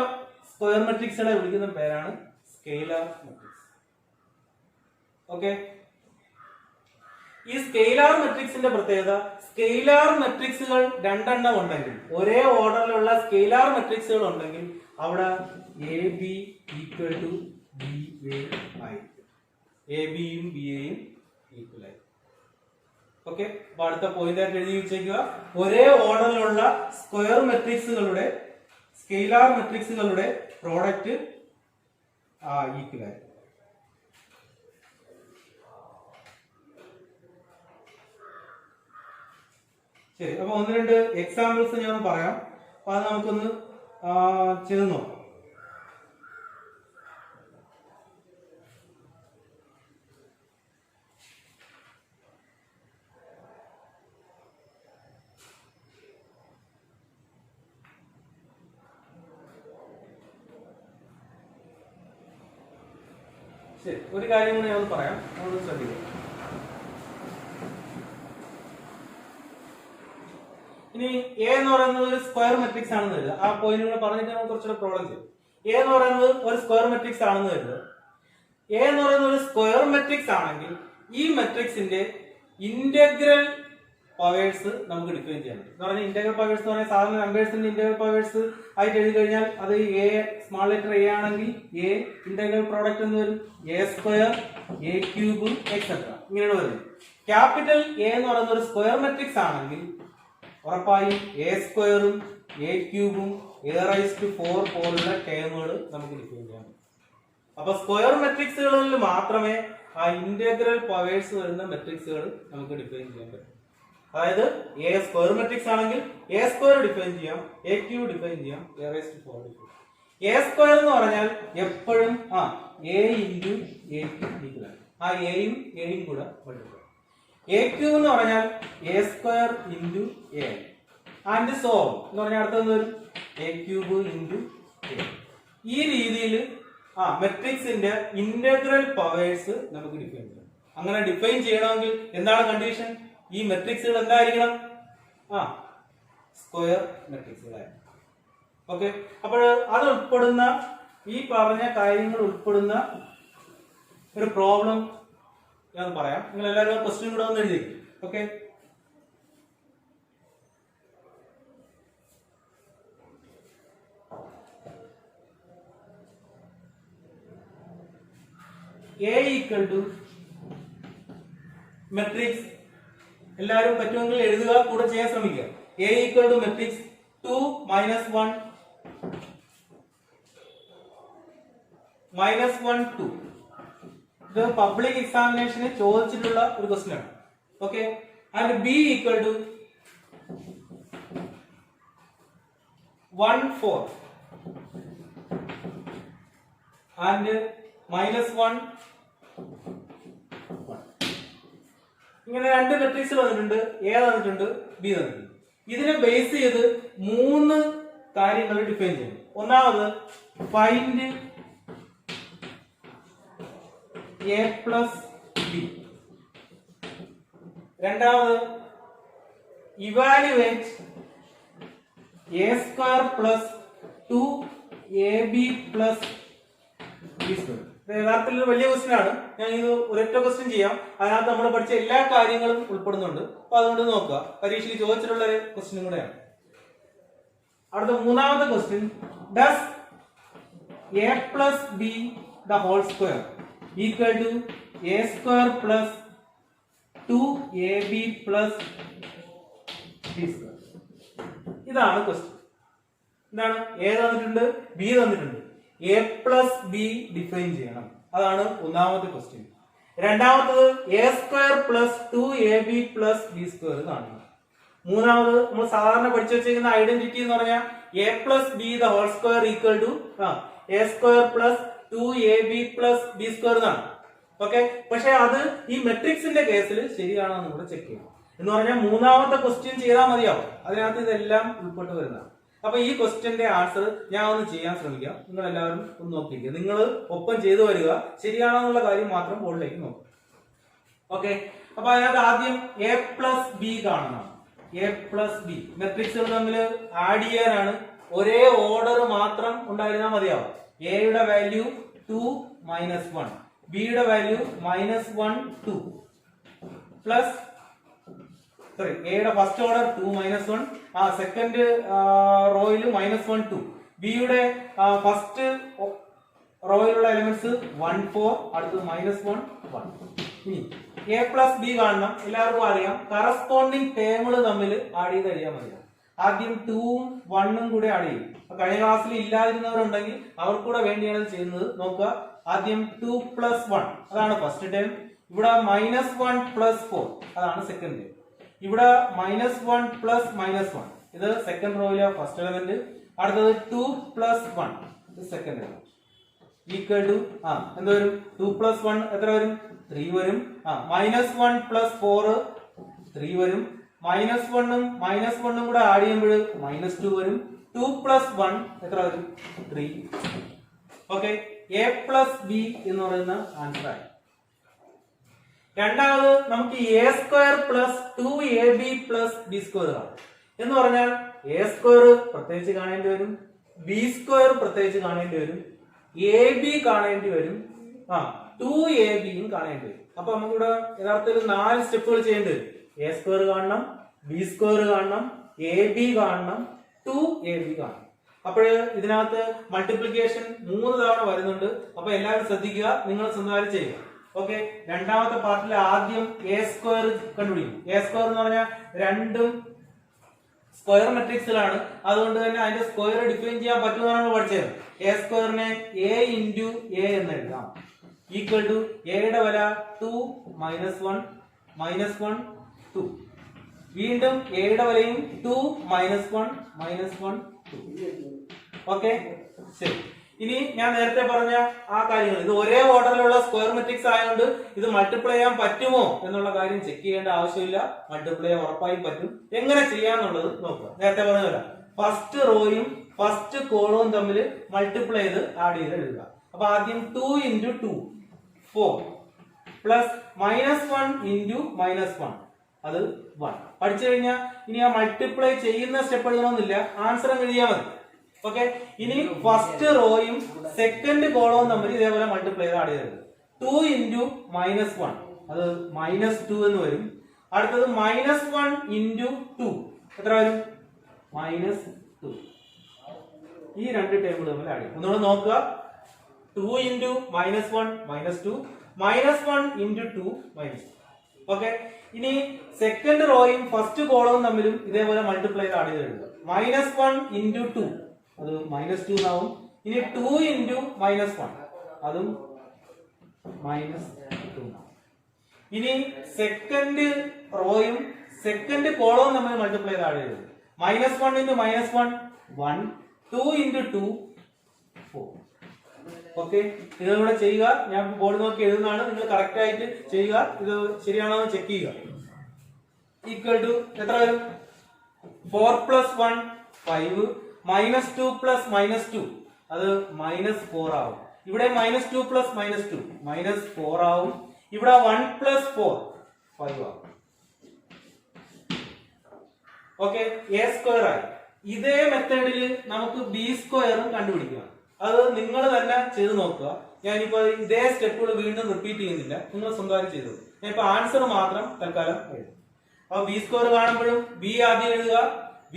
A: സ്ക്വയർ മെട്രിക്സുകളെ വിളിക്കുന്ന പേരാണ് സ്കെയിലാർ മെട്രിക്സ്. ഓക്കെ, ഈ സ്കെയിലാർ മെട്രിക്സിന്റെ പ്രത്യേകത, സ്കെയിലാർ മെട്രിക്സുകൾ രണ്ടെണ്ണം ഉണ്ടെങ്കിൽ, ഒരേ ഓർഡറിലുള്ള സ്കെയിലാർ മെട്രിക്സുകൾ ഉണ്ടെങ്കിൽ അവിടെ A B equal to B A ആയിരിക്കും. എ ബിയും ബി എയും ഈക്വൽ ആയിരിക്കും. ഓക്കെ, അപ്പൊ അടുത്ത പോയിന്റ് ആയിട്ട് എഴുതി വെച്ചേക്കുക, ഒരേ ഓർഡറിലുള്ള സ്ക്വയർ മെട്രിക്സുകളുടെ സ്കെയിലാർ മെട്രിക്സുകളുടെ പ്രോഡക്റ്റ് ഈക്വൽ ആയിരിക്കും. ശരി, അപ്പൊ ഒന്ന് രണ്ട് എക്സാമ്പിൾസ് ഞാൻ പറയാം. അപ്പൊ അത് നമുക്കൊന്ന് ചെയ്ത് നോക്കാം. ശരി, ഒരു കാര്യം കൂടി ഞാൻ പറയാം, നമ്മൾ ശ്രദ്ധിക്കുക. ഇനി എ എന്ന് പറയുന്നത് ഒരു സ്ക്വയർ മെട്രിക്സ് ആണെന്ന് കരുതുക. ആ പോയിന്റ് കൂടെ പറഞ്ഞിട്ട് നമുക്ക് കുറച്ചുകൂടെ പ്രോബ്ലം ചെയ്യും. എ എന്ന് പറയുന്നത് ഒരു സ്ക്വയർ മെട്രിക്സ് ആണെന്ന് കരുതുക. എ എന്ന് പറയുന്നത് ഒരു സ്ക്വയർ മെട്രിക്സ് ആണെങ്കിൽ ഈ മെട്രിക്സിന്റെ ഇന്റഗ്രൽ പവേഴ്സ് നമുക്ക് ഡിഫൈൻ ചെയ്യാൻ പറ്റും. എന്ന് പറഞ്ഞാൽ ഇന്റഗ്രൽ പവേഴ്സ് എന്ന് പറഞ്ഞാൽ സാധാരണ നമ്പേഴ്സിന്റെ ഇന്റഗ്രൽ പവേഴ്സ് ആയിട്ട് എഴുതി കഴിഞ്ഞാൽ അത് എ സ്മാൾ ലെറ്റർ എ ആണെങ്കിൽ എ ഇന്റഗ്രൽ പ്രോഡക്റ്റ് എന്ന് വരും A square A cube etcetera, ഇങ്ങനെയാണ് വരുന്നത്. ക്യാപിറ്റൽ എ എന്ന് പറയുന്ന ഒരു സ്ക്വയർ മെട്രിക്സ് ആണെങ്കിൽ ഉറപ്പായും എ സ്ക്വയറും എ ക്യൂബും എ റൈസ് ടു 4 പോലുള്ള ടേമുകൾ നമുക്ക് ഡിഫൈൻ ചെയ്യാൻ പറ്റും. അപ്പൊ സ്ക്വയർ മെട്രിക്സുകളിൽ മാത്രമേ ആ ഇന്റഗ്രൽ പവേഴ്സ് വരുന്ന മെട്രിക്സുകൾ നമുക്ക് ഡിഫൈൻ ചെയ്യാൻ പറ്റും. അതായത് എ സ്ക്വയർ മെട്രിക്സ് ആണെങ്കിൽ എ സ്ക്വയർ ഡിഫൈൻ ചെയ്യാം, എ ക്യൂബ് ഡിഫൈൻ ചെയ്യാം, A raise to 4 define. A square എന്ന് പറഞ്ഞാൽ എപ്പോഴും എ ഇൻറ്റു എ ഈക്വൽ ആണ്. ആ എയും എയും കൂടെ മൾട്ടിപ്ലൈ. എ ക്യൂബ് എന്ന് പറഞ്ഞാൽ A square into a and so എന്ന് പറഞ്ഞാൽ അടുത്തത് വരും എ ക്യൂബ് ഇൻറ്റു എ. ഈ രീതിയിൽ മെട്രിക്സിന്റെ ഇന്റഗ്രൽ പവേഴ്സ് നമുക്ക് ഡിഫൈൻ ചെയ്യാം. അങ്ങനെ ഡിഫൈൻ ചെയ്യണമെങ്കിൽ എന്താണ് കണ്ടീഷൻ? ഈ മെട്രിക്സുകൾ എന്തായിരിക്കണം? സ്ക്വയർ മെട്രിക്സുകളായിരിക്കും. ഓക്കെ, അപ്പോൾ അത് ഉൾപ്പെടുന്ന ഈ പറഞ്ഞ കാര്യങ്ങൾ ഉൾപ്പെടുന്ന ഒരു പ്രോബ്ലം ഞാൻ പറയാം. നിങ്ങൾ എല്ലാവരും ക്വസ്റ്റ്യൻ കൂടെ ഒന്ന് എഴുതി. Okay, A equal to matrix, എല്ലാവരും പറ്റുമെങ്കിൽ എഴുതുക, കൂടെ ചെയ്യാൻ ശ്രമിക്കുക. A equal to matrix 2 - 1 -1 2. ഇത് പബ്ലിക് എക്സാമിനേഷന് ചോദിച്ചിട്ടുള്ള ഒരു ക്വസ്റ്റ്യൻ ആണ്. Okay, and B equal to 1 4 and -1 1. ഇങ്ങനെ രണ്ട് മെട്രിക്സ് വന്നിട്ടുണ്ട്, എ തന്നിട്ടുണ്ട്, ബി തന്നിട്ടുണ്ട്. ഇതിനെ ബേസ് ചെയ്ത് 3 കാര്യങ്ങൾ ഡിഫൈൻ ചെയ്യും. ഒന്നാമത് ഫൈൻഡ് എ പ്ലസ് ബി. രണ്ടാമത് evaluate A square plus 2ab plus B square. യഥാർത്ഥത്തിൽ ഒരു വലിയ ക്വസ്റ്റ്യൻ ആണ്. ഞാൻ ഇത് ഒരൊറ്റ ക്വസ്റ്റ്യൻ ചെയ്യാം. അതിനകത്ത് നമ്മൾ പഠിച്ച എല്ലാ കാര്യങ്ങളും ഉൾപ്പെടുന്നുണ്ട്. അപ്പൊ അതുകൊണ്ട് നോക്കുക, പരീക്ഷയിൽ ചോദിച്ചിട്ടുള്ള ഒരു ക്വസ്റ്റ്യനും കൂടെയാണ്. അടുത്ത മൂന്നാമത്തെ question, does A plus B the whole square equal to A square plus 2ab plus B square? ഇതാണ് ക്വസ്റ്റ്യൻ. എന്താണ്? എ തന്നിട്ടുണ്ട്, ബി തന്നിട്ടുണ്ട്. എ പ്ലസ് ബി ഡിഫൈൻ ചെയ്യണം. അതാണ് ഒന്നാമത്തെ ക്വസ്റ്റ്യൻ. രണ്ടാമത്തത് A square plus 2ab plus B square കാണണം. മൂന്നാമത് നമ്മൾ സാധാരണ പഠിച്ചു വെച്ചിരിക്കുന്ന ഐഡന്റിറ്റി എന്ന് പറഞ്ഞാൽ A plus B the whole square equal to A square plus 2ab plus B square എന്നാണ്. ഓക്കെ, പക്ഷെ അത് ഈ മെട്രിക്സിന്റെ കേസിൽ ശരിയാണോ എന്ന് കൂടെ ചെക്ക് ചെയ്യണം. എന്ന് പറഞ്ഞാൽ മൂന്നാമത്തെ ക്വസ്റ്റ്യൻ ചെയ്താൽ മതിയാവും. അതിനകത്ത് ഇതെല്ലാം ഉൾപ്പെട്ട് വരുന്നതാണ്. അപ്പൊ ഈ ക്വസ്റ്റ്യന്റെ ആൻസർ ഞാൻ ഒന്ന് ചെയ്യാൻ ശ്രമിക്കാം. നിങ്ങൾ എല്ലാവരും ഒന്ന് നോക്കിയിരിക്കുക. നിങ്ങൾ ഒപ്പം ചെയ്തു വരിക. ശരിയാണോ എന്നുള്ള കാര്യം മാത്രം ബോർഡിലേക്ക് നോക്കുക. ഓക്കെ, അപ്പൊ അതിനകത്ത് ആദ്യം എ പ്ലസ് ബി കാണണം. എ പ്ലസ് ബി മെട്രിക്സുകൾ തമ്മിൽ ആഡ് ചെയ്യാനാണ്. ഒരേ ഓർഡർ മാത്രം ഉണ്ടായിരുന്നാൽ മതിയാവും. എയുടെ വാല്യൂ 2 - 1, ബിയുടെ വാല്യൂ -1 2 പ്ലസ് എയുടെ ഫസ്റ്റ് ഓർഡർ 2 - 1, സെക്കൻഡ് റോയിൽ -1 2, ബിയുടെ ഫസ്റ്റ് റോയിലുള്ള എലിമെന്റ്സ് 1 4, അടുത്തത് -1 1. ഇനി എ പ്ലസ് ബി കാണണം. എല്ലാവർക്കും അറിയാം, കറസ്പോണ്ടിങ് ടേമുകൾ തമ്മിൽ ആഡ് ചെയ്ത് കഴിയാൻ മതിയാവും. ആദ്യം 2ഉം 1ഉം കൂടെ ആഡ് ചെയ്യും. കഴിഞ്ഞ ക്ലാസ്സിൽ ഇല്ലാതിരുന്നവരുണ്ടെങ്കിൽ അവർക്കൂടെ വേണ്ടിയാണ് ചെയ്യുന്നത്. നോക്കുക, ആദ്യം 2 + 1 അതാണ് ഫസ്റ്റ് ടേം. ഇവിടെ -1 + 4 അതാണ് സെക്കൻഡ് ടേം. ഇവിടെ -1 + -1 ഇത് സെക്കൻഡ് റോയിലെ ഫസ്റ്റ് എലമെന്റ്. അടുത്തത് 2 + 1 ഇത് സെക്കൻഡ് എലമെന്റ്. ഈക്വൽ ടു എന്ത് വരും? 2 + 1 എത്ര വരും? 3 വരും. -1 + 4 3 വരും. -1ഉം -1ഉം കൂടെ ആഡ് ചെയ്യുമ്പോൾ -2 വരും. 2 + 1 എത്ര വരും? 3. ഓക്കെ, എ പ്ലസ് ബി എന്ന് പറയുന്ന ആൻസർ ആയി. രണ്ടാമത് നമുക്ക് A square plus 2ab plus B square ആണ്. എന്ന് പറഞ്ഞാൽ എ സ്ക്വയർ പ്രത്യേകിച്ച് കാണേണ്ടി വരും, ബി സ്ക്വയർ പ്രത്യേകിച്ച് കാണേണ്ടി വരും, എ ബി കാണേണ്ടി വരും, 2ab കാണേണ്ടി വരും. അപ്പൊ നമുക്കിവിടെ യഥാർത്ഥത്തിൽ 4 സ്റ്റെപ്പുകൾ ചെയ്യേണ്ടി വരും. എ സ്ക്വയർ കാണണം, ബി സ്ക്വയർ കാണണം, എ ബി കാണണം, 2ab കാണണം. അപ്പോൾ ഇതിനകത്ത് മൾട്ടിപ്ലിക്കേഷൻ 3 തവണ വരുന്നുണ്ട്. അപ്പൊ എല്ലാവരും ശ്രദ്ധിക്കുക, നിങ്ങൾ സ്വന്തമായി ചെയ്യുക. ഓക്കെ, രണ്ടാമത്തെ പാർട്ടിൽ ആദ്യം എ സ്ക്വയർ കണ്ടുപിടിക്കും. എ സ്ക്വയർ എന്ന് പറഞ്ഞാൽ രണ്ടും സ്ക്വയർ മെട്രിക്സിലാണ്. അതുകൊണ്ട് തന്നെ അതിന്റെ സ്ക്വയർ ഡിഫൈൻ ചെയ്യാൻ പറ്റുന്നതാണ് പഠിച്ചത്. എ സ്ക്വയറിനെ a × a എന്ന് എഴുതാം. ഈക്വൽ ടു എയുടെ വില 2 - 1 -1 2. വീണ്ടും എയുടെ വിലയും 2 - 1 -1 2. ഓക്കെ, ശരി. ഇനി ഞാൻ നേരത്തെ പറഞ്ഞ ആ കാര്യങ്ങൾ, ഇത് ഒരേ ഓർഡറിലുള്ള സ്ക്വയർ മെട്രിക്സ് ആയതുകൊണ്ട് ഇത് മൾട്ടിപ്ലൈ ചെയ്യാൻ പറ്റുമോ എന്നുള്ള കാര്യം ചെക്ക് ചെയ്യേണ്ട ആവശ്യമില്ല. മൾട്ടിപ്ലൈ ചെയ്യാൻ ഉറപ്പായും പറ്റും. എങ്ങനെ ചെയ്യാന്നുള്ളത് നോക്കുക. നേരത്തെ പറഞ്ഞതല്ല, ഫസ്റ്റ് റോയും ഫസ്റ്റ് കോളവും തമ്മിൽ മൾട്ടിപ്ലൈ ചെയ്ത് ആഡ് ചെയ്ത് എഴുതുക. അപ്പൊ ആദ്യം 2 × 2 4 പ്ലസ് -1 × -1 അത് 1. പഠിച്ചു കഴിഞ്ഞാൽ ഇനി ആ മൾട്ടിപ്ലൈ ചെയ്യുന്ന സ്റ്റെപ്പ് എഴുതണമെന്നില്ല, ആൻസർ എഴുതിയാൽ മതി. ഓക്കെ, ഇനി ഫസ്റ്റ് റോയും സെക്കൻഡ് കോളവും തമ്മിൽ ഇതേപോലെ മൾട്ടിപ്ലൈ ചെയ്ത് ആഡ് ചെയ്തത് 2 × -1 അത് -2 എന്ന് വരും. അടുത്തത് -1 × 2 എത്ര വരും? -2. ഈ രണ്ട് ടേബിൾ തമ്മിൽ ആഡ് ചെയ്യും. ഒന്നുകൂടെ നോക്കുക, 2 × -1 -2, -1 × 2 -2. ഓക്കെ, ഇനി സെക്കൻഡ് റോയും ഫസ്റ്റ് കോളവും തമ്മിലും ഇതേപോലെ മൾട്ടിപ്ലൈ ചെയ്ത് ആഡ് ചെയ്ത് എഴുതുക. -1 × 2 അത് -2 എന്നാവും. ഇനി 2 × -1 അതും -2 എന്നാവും. ഇനി സെക്കൻഡ് റോയും സെക്കൻഡ് കോളവും തമ്മിൽ മൾട്ടിപ്ലൈ ചെയ്ത് ആഡ് ചെയ്തത് -1 × -1 1, 2 × 2 4. ഓക്കെ, നിങ്ങൾ ഇവിടെ ചെയ്യുക. ഞാൻ ബോർഡ് നോക്കി എഴുതുന്നതാണ്, നിങ്ങൾ കറക്റ്റ് ആയിട്ട് ചെയ്യുക. ഇത് ശരിയാണോ എന്ന് ചെക്ക് ചെയ്യുക. ഈക്വൽ ടു എത്ര വരും? 4 + 1 5, -2 + -2 അത് -4 ആവും. ഇവിടെ -2 + -2 -4 ആവും. ഇവിടെ 1 + 4 5 ആവും. ഓക്കെ, എ സ്ക്വയർ ആയി. ഇതേ മെത്തേഡിൽ നമുക്ക് ബി സ്ക്വയറും കണ്ടുപിടിക്കാം. അത് നിങ്ങൾ തന്നെ ചെയ്ത് നോക്കുക. ഞാനിപ്പോ ഇതേ സ്റ്റെപ്പുകൾ വീണ്ടും റിപ്പീറ്റ് ചെയ്യുന്നില്ല, നിങ്ങൾ സ്വന്തമായിട്ട് ചെയ്തു. ഞാൻ ഇപ്പൊ ആൻസർ മാത്രം തൽക്കാലം എഴുതും. അപ്പൊ ബി സ്ക്വയർ കാണുമ്പോഴും ബി ആദ്യം എഴുതുക,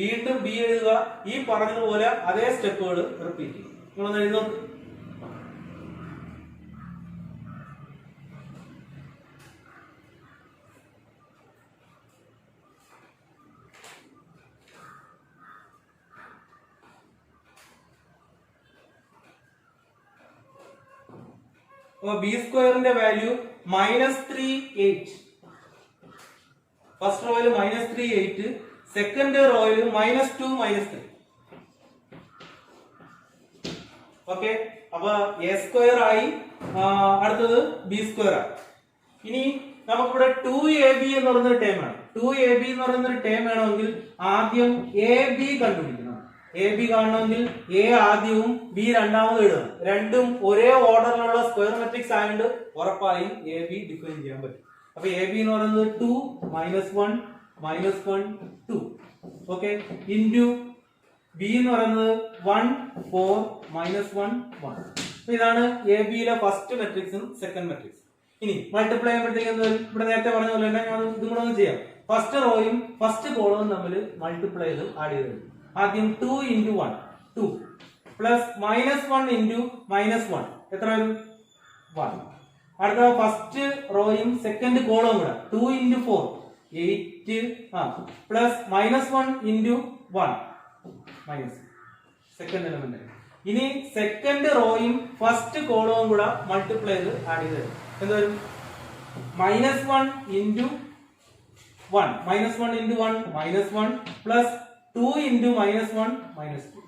A: വീണ്ടും ബി എഴുതുക. ഈ പറഞ്ഞതുപോലെ അതേ സ്റ്റെപ്പുകൾ റിപ്പീറ്റ് ചെയ്യും. നിങ്ങളൊന്ന് എഴുതി നോക്ക്. അപ്പൊ ബി സ്ക്വയറിന്റെ വാല്യൂ -3 8. ഫസ്റ്റ് റോയിൽ -3 8, സെക്കൻഡ് റോയിൽ -2 -3. ഓക്കെ, അപ്പൊ എ സ്ക്വയർ ആയി, അടുത്തത് ബി സ്ക്വയർ ആയി. ഇനി നമുക്കിവിടെ 2ab എന്ന് പറയുന്ന ടേം ആണ്. 2ab എന്ന് പറയുന്ന ഒരു ടേം വേണമെങ്കിൽ ആദ്യം എ ബി കണ്ടുപിടിക്കണം. എ ബി കാണണമെങ്കിൽ എ ആദ്യവും ബി രണ്ടാമതും എഴുതണം. രണ്ടും ഒരേ ഓർഡറിലുള്ള സ്ക്വയർ മെട്രിക്സ് ആയതുകൊണ്ട് ഉറപ്പായും എ ബി ഡിഫൈൻ ചെയ്യാൻ പറ്റും. അപ്പൊ എ ബി എന്ന് പറയുന്നത് 2 -1 -1 2. ഓക്കെ, ഇൻറ്റു ബി എന്ന് പറയുന്നത് 1 4 -1 1. അപ്പൊ ഇതാണ് എ ബിയിലെ ഫസ്റ്റ് മെട്രിക്സും സെക്കൻഡ് മെട്രിക്സും. ഇനി മൾട്ടിപ്ലൈ ചെയ്യുമ്പോഴത്തേക്ക് ഇവിടെ നേരത്തെ പറഞ്ഞ പോലെ തന്നെ ഞാൻ ഇതും കൂടെ ഒന്ന് ചെയ്യാം. ഫസ്റ്റ് റോയും ഫസ്റ്റ് കോളവും തമ്മിൽ മൾട്ടിപ്ലൈ ചെയ്ത് ആഡ് ചെയ്ത് ആദ്യം 2 × 1 2 പ്ലസ് -1 × -1 എത്ര വരും 1. അടുത്ത ഫസ്റ്റ് റോയും സെക്കൻഡ് കോളവും കൂടെ 2 × 4 8 പ്ലസ് -1 × 1 മൈനസ് സെക്കൻഡ് എലമെന്റ്. ഇനി സെക്കൻഡ് റോയും ഫസ്റ്റ് കോളവും കൂടെ മൾട്ടിപ്ലൈ ചെയ്ത് ആഡ് ചെയ്ത് എന്ത് വരും -1 × 1 -1 × 1 -1 പ്ലസ് 2 × -1 -2.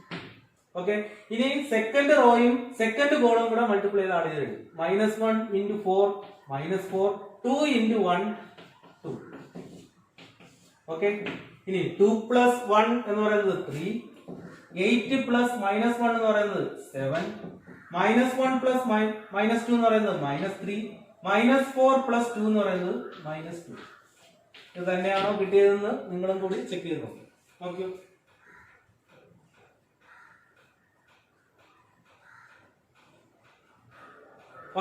A: ഓക്കെ, ഇനി സെക്കൻഡ് റോയും സെക്കൻഡ് കോളവും കൂടെ മൾട്ടിപ്ലൈ ചെയ്ത് ആഡ് ചെയ്ത് -1 × 4 -4 2 × 1 2. ഓക്കെ, ഇനി 2 + 1 എന്ന് പറയുന്നത് 3, 8 + -1 എന്ന് പറയുന്നത് 7, -1 + -2 എന്ന് പറയുന്നത് -3, -4 + 2 എന്ന് പറയുന്നത് -2. ഇത് തന്നെയാണോ കിട്ടിയതെന്ന് നിങ്ങളും കൂടി ചെക്ക് ചെയ്ത് നോക്കും. ഓക്കെ,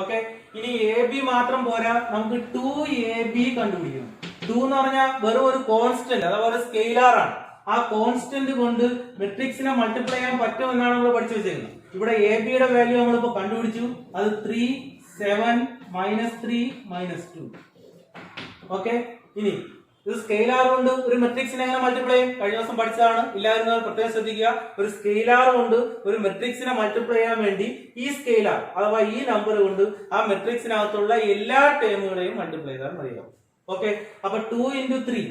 A: ഓക്കെ, ഇനി എ ബി മാത്രം പോരാ, നമുക്ക് 2ab കണ്ടുപിടിക്കണം. 2 എന്ന് പറഞ്ഞാൽ വെറും ഒരു കോൺസ്റ്റന്റ്, അഥവാ ഒരു സ്കെയിലാർ ആണ്. ആ കോൺസ്റ്റന്റ് കൊണ്ട് മെട്രിക്സിനെ മൾട്ടിപ്ലൈ ചെയ്യാൻ പറ്റുമെന്നാണ് നമ്മൾ പഠിച്ചു വെച്ചിരിക്കുന്നത്. ഇവിടെ എ ബിയുടെ വാല്യൂ നമ്മളിപ്പോ കണ്ടുപിടിച്ചു. അത് 3 7 -3 -2. ഓക്കെ, ഇനി ഇത് സ്കെയിലാർ കൊണ്ട് ഒരു മെട്രിക്സിനെ എങ്ങനെ മൾട്ടിപ്ലൈ ചെയ്യും? കഴിഞ്ഞ ദിവസം പഠിച്ചതാണ്, ഇല്ലായിരുന്നവർ പ്രത്യേകം ശ്രദ്ധിക്കുക. ഒരു സ്കെയിലാർ കൊണ്ട് ഒരു മെട്രിക്സിനെ മൾട്ടിപ്ലൈ ചെയ്യാൻ വേണ്ടി ഈ സ്കെയിലാർ അഥവാ ഈ നമ്പർ കൊണ്ട് ആ മെട്രിക്സിനകത്തുള്ള എല്ലാ ടേമുകളെയും മൾട്ടിപ്ലൈ ചെയ്താൽ മതിയാവും. ഓക്കെ, അപ്പൊ 2 × 3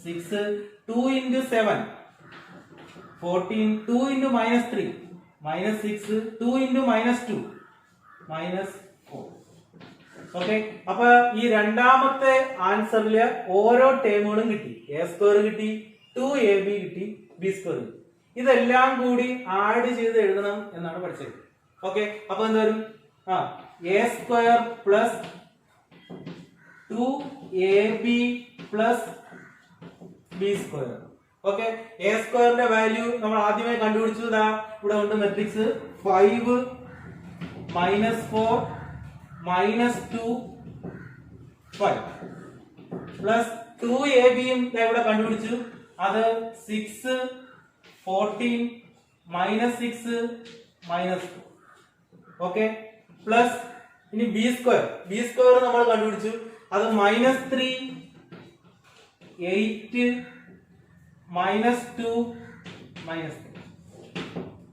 A: 6, 2 × 7 14, 2 × -3 -6, 2 × -2 -4. ഓക്കെ, അപ്പൊ ഈ രണ്ടാമത്തെ ആൻസറില് ഓരോ ടേമുകളും കിട്ടി. എ സ്ക്വയർ കിട്ടി, 2ab കിട്ടി, ബി സ്ക്വയർ കിട്ടി. ഇതെല്ലാം കൂടി ആഡ് ചെയ്ത് എഴുതണം എന്നാണ് പഠിച്ചത്. ഓക്കെ, അപ്പൊ എന്തായാലും A square plus 2ab plus B square. Okay, A സ്ക്വയറിന്റെ വാല്യൂ നമ്മൾ ആദ്യമായി കണ്ടുപിടിച്ചു. ഇവിടെ ഉണ്ട് മെട്രിക്സ് 5 -4 -2 5 പ്ലസ് 2ab ഇവിടെ കണ്ടുപിടിച്ചു. അത് 6 14 -6 -2. ഓക്കെ, പ്ലസ് ഇനി ബി സ്ക്വയർ നമ്മൾ കണ്ടുപിടിച്ചു. അത് -3 8 -2 -3.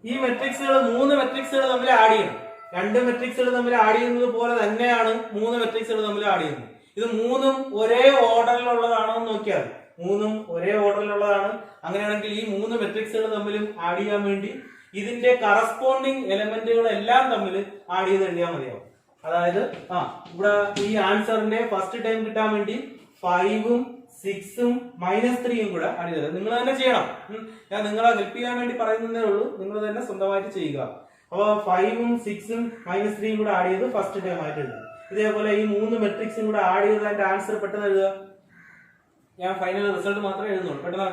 A: ഈ മെട്രിക്സുകൾ 3 മെട്രിക്സുകൾ തമ്മിൽ ആഡ് ചെയ്യണം. 2 മെട്രിക്സുകൾ തമ്മിൽ ആഡ് ചെയ്യുന്നത് പോലെ തന്നെയാണ് 3 മെട്രിക്സുകൾ തമ്മിൽ ആഡ് ചെയ്യുന്നത്. ഇത് 3ഉം ഒരേ ഓർഡറിലുള്ളതാണോ എന്ന് നോക്കിയാൽ 3ഉം ഒരേ ഓർഡറിലുള്ളതാണ്. അങ്ങനെയാണെങ്കിൽ ഈ 3 മെട്രിക്സുകൾ തമ്മിലും ആഡ് ചെയ്യാൻ വേണ്ടി ഇതിന്റെ കറസ്പോണ്ടിങ് എലമെന്റുകൾ എല്ലാം തമ്മിൽ ആഡ് ചെയ്ത് എഴുതിയാൽ മതിയാവും. അതായത് ഇവിടെ ഈ ആൻസറിന്റെ ഫസ്റ്റ് ടൈം കിട്ടാൻ വേണ്ടി 5ഉം 6ഉം -3ഉം കൂടെ ആഡ് ചെയ്തത് നിങ്ങൾ തന്നെ ചെയ്യണം. ഞാൻ നിങ്ങളെ ഹെൽപ്പ് ചെയ്യാൻ വേണ്ടി പറയുന്നതേ ഉള്ളൂ, നിങ്ങൾ തന്നെ സ്വന്തമായിട്ട് ചെയ്യുക. അപ്പൊ 5ഉം 6ഉം -3ഉം കൂടെ ആഡ് ചെയ്ത് ഫസ്റ്റ് ടൈം ആയിട്ട് എഴുതുക. ഇതേപോലെ ഈ 3 മെട്രിക്സും കൂടെ ആഡ് ചെയ്ത് അതിന്റെ ആൻസർ പെട്ടെന്ന് എഴുതുക. ഞാൻ ഫൈനൽ റിസൾട്ട് മാത്രമേ എഴുതുന്നുള്ളൂ. പെട്ടെന്ന്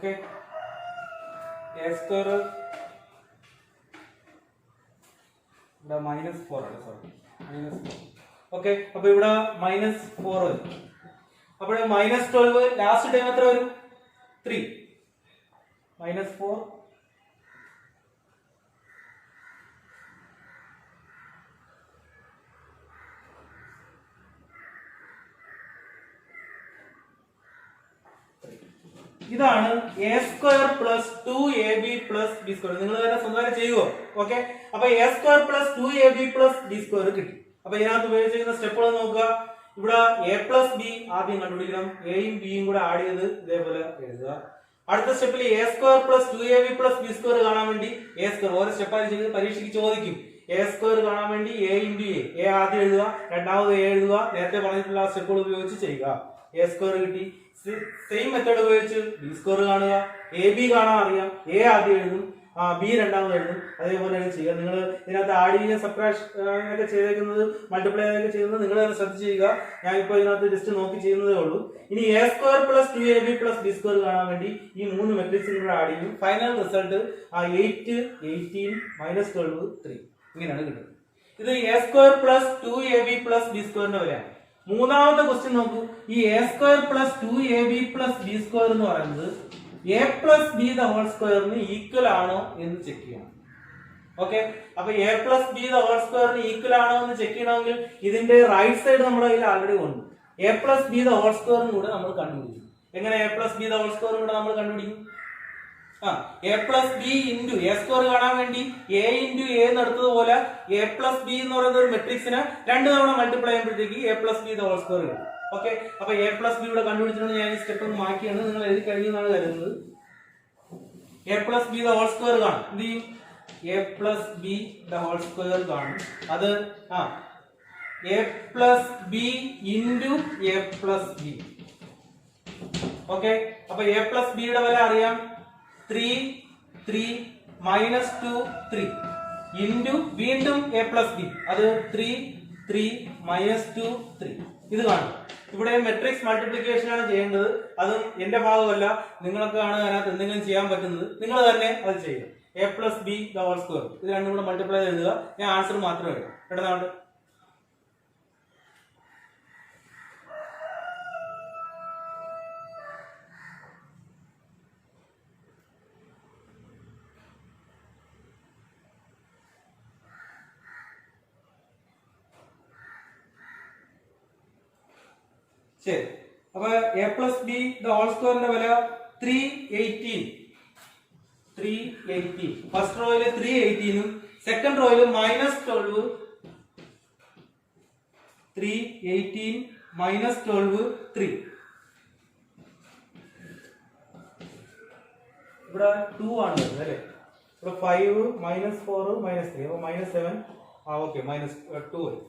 A: ഓക്കെ, എ സ്ക്വയർ ഇവിടെ -4 ആണ്, സോറി -4. ഓക്കെ, അപ്പൊ ഇവിടെ -4 വരും. അപ്പോൾ -12 ലാസ്റ്റ് ടൈം എത്ര വരും? 3 -4 ഇതാണ് A square plus 2ab plus B square. നിങ്ങൾ തന്നെ സ്വന്തമായി ചെയ്യുമോ? ഓക്കെ, അപ്പൊ A square plus 2ab plus B square കിട്ടി. അപ്പൊ ഇതിനകത്ത് ഉപയോഗിച്ചിരിക്കുന്ന സ്റ്റെപ്പുകൾ നോക്കുക. ഇവിടെ എ പ്ലസ് ബി ആദ്യം കണ്ടുപിടിക്കണം, എയും ബിയും കൂടെ ആഡ് ചെയ്ത് ഇതേപോലെ എഴുതുക. അടുത്ത സ്റ്റെപ്പിൽ A square plus 2ab plus B square കാണാൻ വേണ്ടി എ സ്ക്വയർ ഓരോ സ്റ്റെപ്പായി ചെയ്ത് പരീക്ഷയ്ക്ക് ചോദിക്കും. എ സ്ക്വയർ കാണാൻ വേണ്ടി എ ഇൻറ്റു എ ആദ്യം എഴുതുക, രണ്ടാമത് എ എഴുതുക, നേരത്തെ പറഞ്ഞിട്ടുള്ള സ്റ്റെപ്പുകൾ ഉപയോഗിച്ച് ചെയ്യുക. എ സ്ക്വയർ കിട്ടി. സെയിം മെത്തേഡ് ഉപയോഗിച്ച് ബി സ്ക്വയർ കാണുക. എ ബി കാണാൻ അറിയാം, എ ആദ്യം എഴുതും, ബി രണ്ടാമത് എഴുതും. അതേപോലെ ചെയ്യുക. നിങ്ങൾ ഇതിനകത്ത് ആഡ് ചെയ്യുക, സബ്ട്രാക്ഷൻ ഒക്കെ ചെയ്തേക്കുന്നത്, മൾട്ടിപ്ലൈ ഒക്കെ ചെയ്യുന്നത് നിങ്ങൾ തന്നെ ശ്രദ്ധിച്ച് ചെയ്യുക. ഞാൻ ഇപ്പോൾ ഇതിനകത്ത് ജസ്റ്റ് നോക്കി ചെയ്യുന്നതേ ഉള്ളൂ. ഇനി A square plus 2ab plus B square കാണാൻ വേണ്ടി ഈ 3 മെട്രിക്സും കൂടെ ആഡ് ചെയ്യും. ഫൈനൽ റിസൾട്ട് 8, 18, -12, 3 ഇങ്ങനെയാണ് കിട്ടുന്നത്. ഇത് A square plus 2ab plus B സ്ക്വയറിന്റെ വിലയാണ്. മൂന്നാമത്തെ ക്വസ്റ്റ്യൻ നോക്കൂ. ഈ A square plus 2ab plus B square എന്ന് പറയുന്നത് A plus B the whole സ്ക്വയറിന് ഈക്വൽ ആണോ എന്ന് ചെക്ക് ചെയ്യണം. ഓക്കെ, അപ്പൊ A plus B the whole സ്ക്വയറിന് ഈക്വൽ ആണോ എന്ന് ചെക്ക് ചെയ്യണമെങ്കിൽ ഇതിന്റെ റൈറ്റ് സൈഡ് നമ്മുടെ കയ്യിൽ ആൾറെഡി ഉണ്ട്. A plus B the whole സ്ക്വയറും കൂടെ നമ്മൾ കണ്ടുപിടിക്കും. എങ്ങനെ A plus B the whole സ്ക്വയറും കൂടെ നമ്മൾ കണ്ടുപിടിക്കും? A plus B into A square കാണാൻ വേണ്ടി എ ഇൻറ്റു എ നടത്തതുപോലെ എ പ്ലസ് ബി എന്ന് പറയുന്ന ഒരു മെട്രിക്സിനെ 2 തവണ മൾട്ടിപ്ലൈ ചെയ്യുമ്പോഴത്തേക്ക് A plus B the whole square കിട്ടും. ഓക്കെ, അപ്പൊ എ പ്ലസ് ബി ഇവിടെ കണ്ടുപിടിച്ചിട്ടുണ്ട്. ഞാൻ ഈ സ്റ്റെപ്പ് ഒന്ന് മാറ്റിയാണ്, നിങ്ങൾ എഴുതി കഴിഞ്ഞാണ് കരുതുന്നത്. A plus B the whole square കാണും. എന്ത് ചെയ്യും? A plus B the whole square കാണും. അത് A plus B into A plus B. Okay, അപ്പൊ എ പ്ലസ് ബിയുടെ വില അറിയാം. 3, 3, -2, 3 ഇൻറ്റു വീണ്ടും എ പ്ലസ് ബി, അത് 3, 3, -2, 3 ഇത് കാണും. ഇവിടെ മെട്രിക്സ് മൾട്ടിപ്ലിക്കേഷൻ ആണ് ചെയ്യേണ്ടത്. അത് എന്റെ ഭാഗമല്ല, നിങ്ങൾക്കാണ് അതിനകത്ത് എന്തെങ്കിലും ചെയ്യാൻ പറ്റുന്നത്. നിങ്ങൾ തന്നെ അത് ചെയ്യുക. A plus B the whole square ഇത് രണ്ടും കൂടെ മൾട്ടിപ്ലൈ എഴുതുക. ഞാൻ ആൻസർ മാത്രം എഴുതാം. കേട്ടതാണ്. ശരി, അപ്പൊ A plus B the whole സ്ക്വയറിന്റെ വില 318. 318 ഫസ്റ്റ് റോയില് 318ഉം സെക്കൻഡ് റോയില് -12. 318 -12 3. ഇവിടെ 2 ആണ് വരുന്നത് അല്ലേ? ഇവിടെ 5 -4 -3 അപ്പൊ -7. ഓക്കെ, -2 വരും.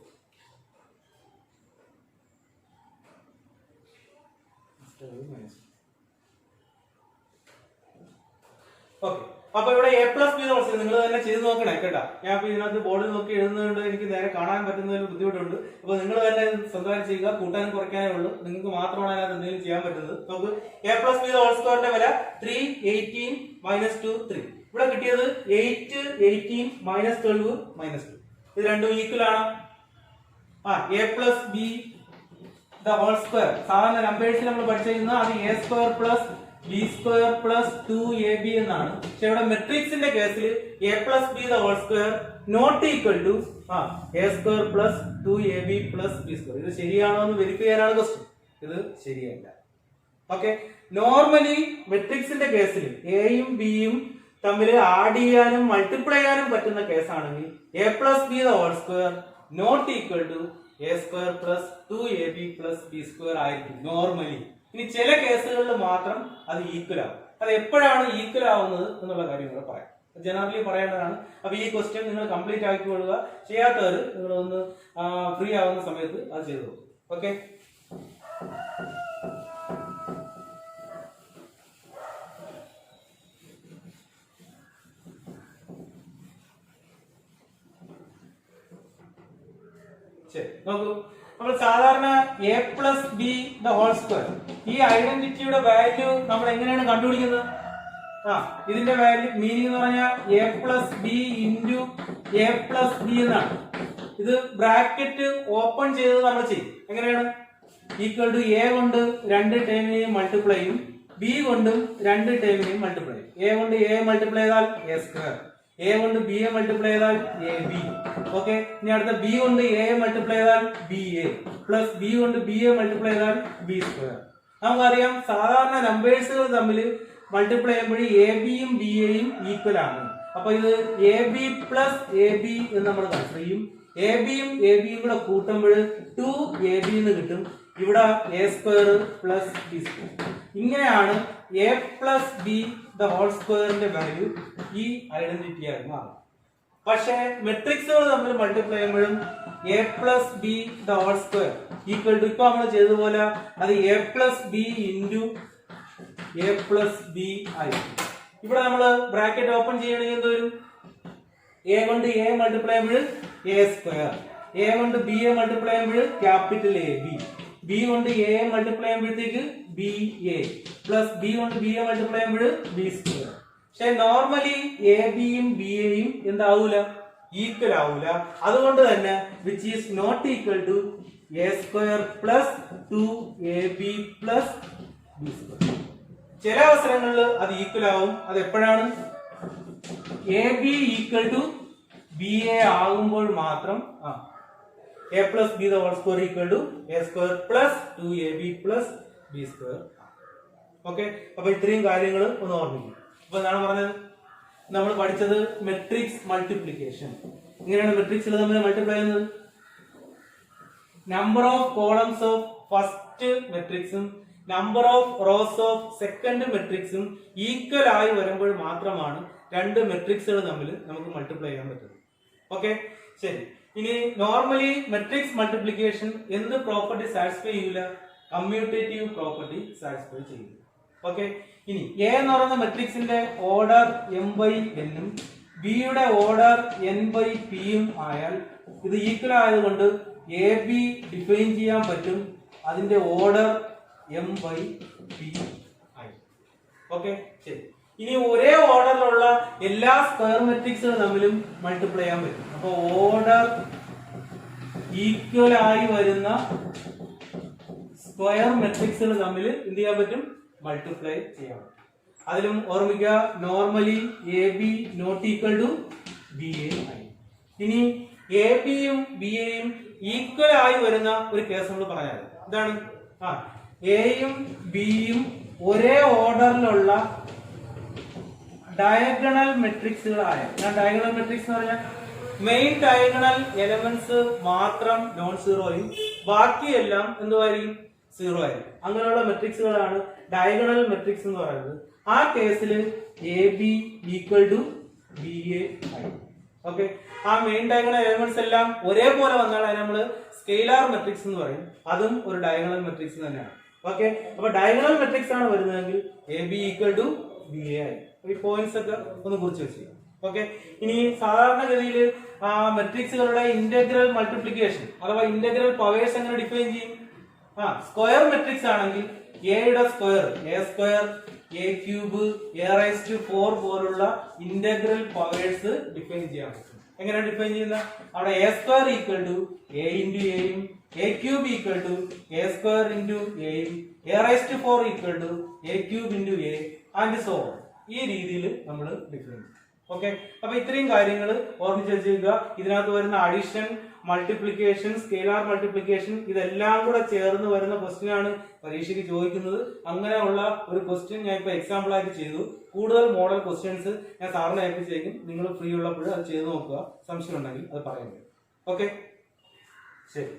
A: ഓക്കെ, അപ്പൊ ഇവിടെ A plus B whole square നിങ്ങൾ തന്നെ ചെയ്ത് നോക്കണേ കേട്ടാ. ഞാൻ ഇപ്പൊ ഇതിനകത്ത് ബോർഡിൽ നോക്കി എഴുതുന്നതുകൊണ്ട് എനിക്ക് നേരെ കാണാൻ പറ്റുന്നതിൽ ബുദ്ധിമുട്ടുണ്ട്. അപ്പൊ നിങ്ങൾ തന്നെ സ്വന്തമായി ചെയ്യുക. കൂട്ടാനും കുറയ്ക്കാനേ ഉള്ളൂ. നിങ്ങൾക്ക് മാത്രമാണ് അതിനകത്ത് എന്തെങ്കിലും ചെയ്യാൻ പറ്റുന്നത്. നമുക്ക് എ പ്ലസ് ബി ഹോൾ സ്ക്വയറിന്റെ വില 318 -2 3. ഇവിടെ കിട്ടിയത് 8, 18, -12, -2 ഇത് രണ്ടും ഈക്വൽ ആണ്. A plus B the whole square സാധാരണ നമ്പേഴ്സിൽ നമ്മൾ പഠിച്ചിരുന്നത് അത് A square plus B square plus 2ab എന്നാണ്. പക്ഷെ ഇവിടെ മെട്രിക്സിന്റെ കേസിൽ A plus B the whole square not equal to A square plus 2ab plus B square. ഇത് ശരിയാണോ എന്ന് വെരിഫൈ ചെയ്യാനാണ് ക്വസ്റ്റ്യൻ. ഇത് ശരിയല്ല. ഓക്കെ, നോർമലി മെട്രിക്സിന്റെ കേസിൽ എയും ബിയും തമ്മിൽ ആഡ് ചെയ്യാനും മൾട്ടിപ്ലൈ ചെയ്യാനും പറ്റുന്ന കേസാണെങ്കിൽ A plus B the whole square not equal to A square plus 2ab plus B square ആയിരിക്കും നോർമലി. ഇനി ചില കേസുകളിൽ മാത്രം അത് ഈക്വൽ ആവും. അത് എപ്പോഴാണ് ഈക്വൽ ആവുന്നത് എന്നുള്ള കാര്യം കൂടെ പറയാം. ജനറലി പറയേണ്ടതാണ്. അപ്പൊ ഈ ക്വസ്റ്റ്യൻ നിങ്ങൾ കംപ്ലീറ്റ് ആക്കിക്കൊള്ളുക. ചെയ്യാത്തവർ നിങ്ങൾ ഒന്ന് ഫ്രീ ആവുന്ന സമയത്ത് അത് ചെയ്തു നോക്കും. ഓക്കെ, ശരി നോക്കൂ. നമ്മൾ സാധാരണ A plus B the whole square ഈ ഐഡന്റിറ്റിയുടെ വാല്യൂ നമ്മൾ എങ്ങനെയാണ് കണ്ടുപിടിക്കുന്നത്? ഇതിന്റെ വാല്യൂ മീനിങ് എന്ന് പറഞ്ഞാൽ A plus B into A plus B എന്നാണ്. ഇത് ബ്രാക്കറ്റ് ഓപ്പൺ ചെയ്ത് നമ്മൾ ചെയ്യും. എങ്ങനെയാണ്? ഈക്വൽ ടു എ കൊണ്ട് രണ്ട് ടേമിനെയും മൾട്ടിപ്ലൈ ചെയ്യും, ബി കൊണ്ടും രണ്ട് ടേമിനെയും മൾട്ടിപ്ലൈ ചെയ്യും. എ കൊണ്ട് എ മൾട്ടിപ്ലൈ ചെയ്താൽ എ സ്ക്വയർ, എ കൊണ്ട് ബി എ മൾട്ടിപ്ലൈ ചെയ്താൽ എ ബി. ഓക്കെ, ഇനി അടുത്ത ബി കൊണ്ട് എ മൾട്ടിപ്ലൈ ചെയ്താൽ ബി എ പ്ലസ് ബി കൊണ്ട് ബി എ മൾട്ടിപ്ലൈ ചെയ്താൽ ബി സ്ക്വയർ. നമുക്കറിയാം സാധാരണ നമ്പേഴ്സുകൾ തമ്മിൽ മൾട്ടിപ്ലൈ ചെയ്യുമ്പോൾ എ ബിയും ബി എയും ഈക്വൽ ആണ്. അപ്പൊ ഇത് A B plus A B എന്ന് നമ്മൾ കൺസിഡർ ചെയ്യും. എ ബിയും എ ബിയും കൂടെ കൂട്ടുമ്പോൾ 2ab എന്ന് കിട്ടും. ഇവിടെ a square plus B square. ഇങ്ങനെയാണ് a plus B the whole സ്ക്വയറിന്റെ വാല്യൂ ഈ ഐഡന്റിറ്റി ആയി മാറും. പക്ഷേ മെട്രിക്സുകൾ തമ്മിൽ മൾട്ടിപ്ലൈ ചെയ്യുമ്പോഴും a plus B the whole square equal to ഇപ്പൊ നമ്മൾ ചെയ്തതുപോലെ അത് A plus B into A plus b ആയി. ഇവിടെ നമ്മൾ ബ്രാക്കറ്റ് ഓപ്പൺ ചെയ്യണമെങ്കിൽ എന്ത് വരും? എ കൊണ്ട് എ മൾട്ടിപ്ലൈ ചെയ്യുമ്പോൾ എ സ്ക്വയർ, എ കൊണ്ട് ബി എ മൾട്ടിപ്ലൈ ചെയ്യുമ്പോൾ ക്യാപിറ്റൽ എ ബി, ബി കൊണ്ട് എ മൾട്ടിപ്ലൈ ചെയ്യുമ്പോഴത്തേക്ക് ബി എ പ്ലസ് ബി കൊണ്ട് ബി എ മൾട്ടിപ്ലൈ ചെയ്യുമ്പോൾ ബി സ്ക്വയർ. പക്ഷെ നോർമലി എ ബിയും ബി എയും എന്താവൂല? ഈക്വൽ ആവൂല. അതുകൊണ്ട് തന്നെ which is not equal to A square plus 2ab plus B square. ചില അവസരങ്ങളിൽ അത് ഈക്വൽ ആവും. അത് എപ്പോഴാണ്? A B equal to B A ആകുമ്പോൾ മാത്രം A plus B the whole square equal to A square plus 2ab plus B square. Okay, അപ്പൊ ഇത്രയും കാര്യങ്ങൾ ഒന്ന് ഓർമ്മിക്കും. അപ്പൊ എന്താണ് പറഞ്ഞത്? നമ്മൾ പഠിച്ചത് മെട്രിക്സ് മൾട്ടിപ്ലിക്കേഷൻ. ഇങ്ങനെയാണ് മെട്രിക്സുകൾ തമ്മിൽ മൾട്ടിപ്ലൈ ചെയ്യുന്നത്. Number of columns of first മെട്രിക്സും number of rows of second മെട്രിക്സും ഈക്വൽ ആയി വരുമ്പോൾ മാത്രമാണ് രണ്ട് മെട്രിക്സുകൾ തമ്മിൽ നമുക്ക് മൾട്ടിപ്ലൈ ചെയ്യാൻ പറ്റുന്നത്. ഓക്കെ, ശരി. ഇനി നോർമലി മെട്രിക്സ് മൾട്ടിപ്ലിക്കേഷൻ എന്ത് പ്രോപ്പർട്ടി സാറ്റിസ്ഫൈ ചെയ്യൂല? കമ്മ്യൂട്ടേറ്റീവ് പ്രോപ്പർട്ടി സാറ്റിസ്ഫൈ ചെയ്യില്ല. ഓക്കെ, ഇനി എ എന്ന് പറയുന്ന മെട്രിക്സിന്റെ ഓർഡർ m ബൈ n ബിയുടെ ഓർഡർ n ബൈ p ആയാൽ ഇത് ഈക്വൽ ആയതുകൊണ്ട് എ ബി ഡിഫൈൻ ചെയ്യാൻ പറ്റും. അതിന്റെ ഓർഡർ m ബൈ p ആയി. ഓക്കെ, ശരി. ഇനി ഒരേ ഓർഡറിലുള്ള എല്ലാ സ്ക്വയർ മെട്രിക്സുകൾ തമ്മിലും മൾട്ടിപ്ലൈ ചെയ്യാൻ പറ്റും. അപ്പൊ ഓർഡർ ഈക്വൽ ആയി വരുന്ന സ്ക്വയർ മെട്രിക്സുകൾ തമ്മിൽ എന്ത് ചെയ്യാൻ പറ്റും? മൾട്ടിപ്ലൈ ചെയ്യാം. അതിലും ഓർമ്മിക്കുക, normally A B not equal to B A ആയി. ഇനി എ ബിയും ബി എയും ഈക്വൽ ആയി വരുന്ന ഒരു കേസ് നമ്മൾ പറഞ്ഞാൽ ഇതാണ്. എയും ബിയും ഒരേ ഓർഡറിലുള്ള ഡയഗണൽ മെട്രിക്സുകളായ, ഞാൻ ഡയഗണൽ മെട്രിക്സ് എന്ന് പറഞ്ഞാൽ മെയിൻ ഡയഗണൽ എലമെന്റ്സ് മാത്രം നോൺ സീറോയും ബാക്കിയെല്ലാം എന്തുമായിരിക്കും? സീറോ ആയിരിക്കും. അങ്ങനെയുള്ള മെട്രിക്സുകളാണ് ഡയഗണൽ മെട്രിക്സ് എന്ന് പറയുന്നത്. ആ കേസിൽ A B equal to B A ആയി. ഓക്കെ, ആ മെയിൻ ഡയഗണൽ എലമെന്റ്സ് എല്ലാം ഒരേപോലെ വന്നാൽ അതിനെ നമ്മൾ സ്കെയിലാർ മെട്രിക്സ് എന്ന് പറയും. അതും ഒരു ഡയഗണൽ മെട്രിക്സ് തന്നെയാണ്. ഓക്കെ, അപ്പൊ ഡയഗണൽ മെട്രിക്സ് ആണ് വരുന്നതെങ്കിൽ A B equal to B A ആയി. ഈ പോയിന്റ്സ് ഒക്കെ ഒന്ന് കുറിച്ച് വെച്ച്. ഓക്കെ, ഇനി സാധാരണഗതിയിൽ മെട്രിക്സുകളുടെ ഇന്റഗ്രൽ മൾട്ടിപ്ലിക്കേഷൻ അഥവാ ഇന്റഗ്രൽ പവേഴ്സ് എങ്ങനെ ഡിഫൈൻ ചെയ്യും? സ്ക്വയർ മെട്രിക്സ് ആണെങ്കിൽ എയുടെ square A square, A cube, A raise to 4 പോലുള്ള ഇന്റഗ്രൽ പവേഴ്സ് ഡിഫൈൻ ചെയ്യാൻ പറ്റും. എങ്ങനെയാണ് ഡിഫൈൻ ചെയ്യുന്നത്? അവിടെ a square equal to a into എയും, a cube equal to A square into എയും, a raise to 4 equal to a cube into a and so on. ഈ രീതിയിൽ നമ്മൾ ഡിഫൈൻ ചെയ്യും. ഓക്കെ, അപ്പൊ ഇത്രയും കാര്യങ്ങൾ ഓർമ്മിച്ച് വെച്ചിരിക്കുക. ഇതിനകത്ത് വരുന്ന അഡീഷൻ, മൾട്ടിപ്ലിക്കേഷൻ, സ്കെയിലാർ മൾട്ടിപ്ലിക്കേഷൻ ഇതെല്ലാം കൂടെ ചേർന്ന് വരുന്ന ക്വസ്റ്റ്യൻ ആണ് പരീക്ഷയ്ക്ക് ചോദിക്കുന്നത്. അങ്ങനെയുള്ള ഒരു ക്വസ്റ്റ്യൻ ഞാൻ ഇപ്പൊ എക്സാമ്പിൾ ആയിട്ട് ചെയ്തു. കൂടുതൽ മോഡൽ ക്വസ്റ്റ്യൻസ് ഞാൻ സാറിന് ഏൽപ്പിച്ചേക്കും. നിങ്ങൾ ഫ്രീ ഉള്ളപ്പോൾ അത് ചെയ്ത് നോക്കുക. സംശയം ഉണ്ടെങ്കിൽ അത് പറയാൻ പറ്റും. ഓക്കെ, ശരി.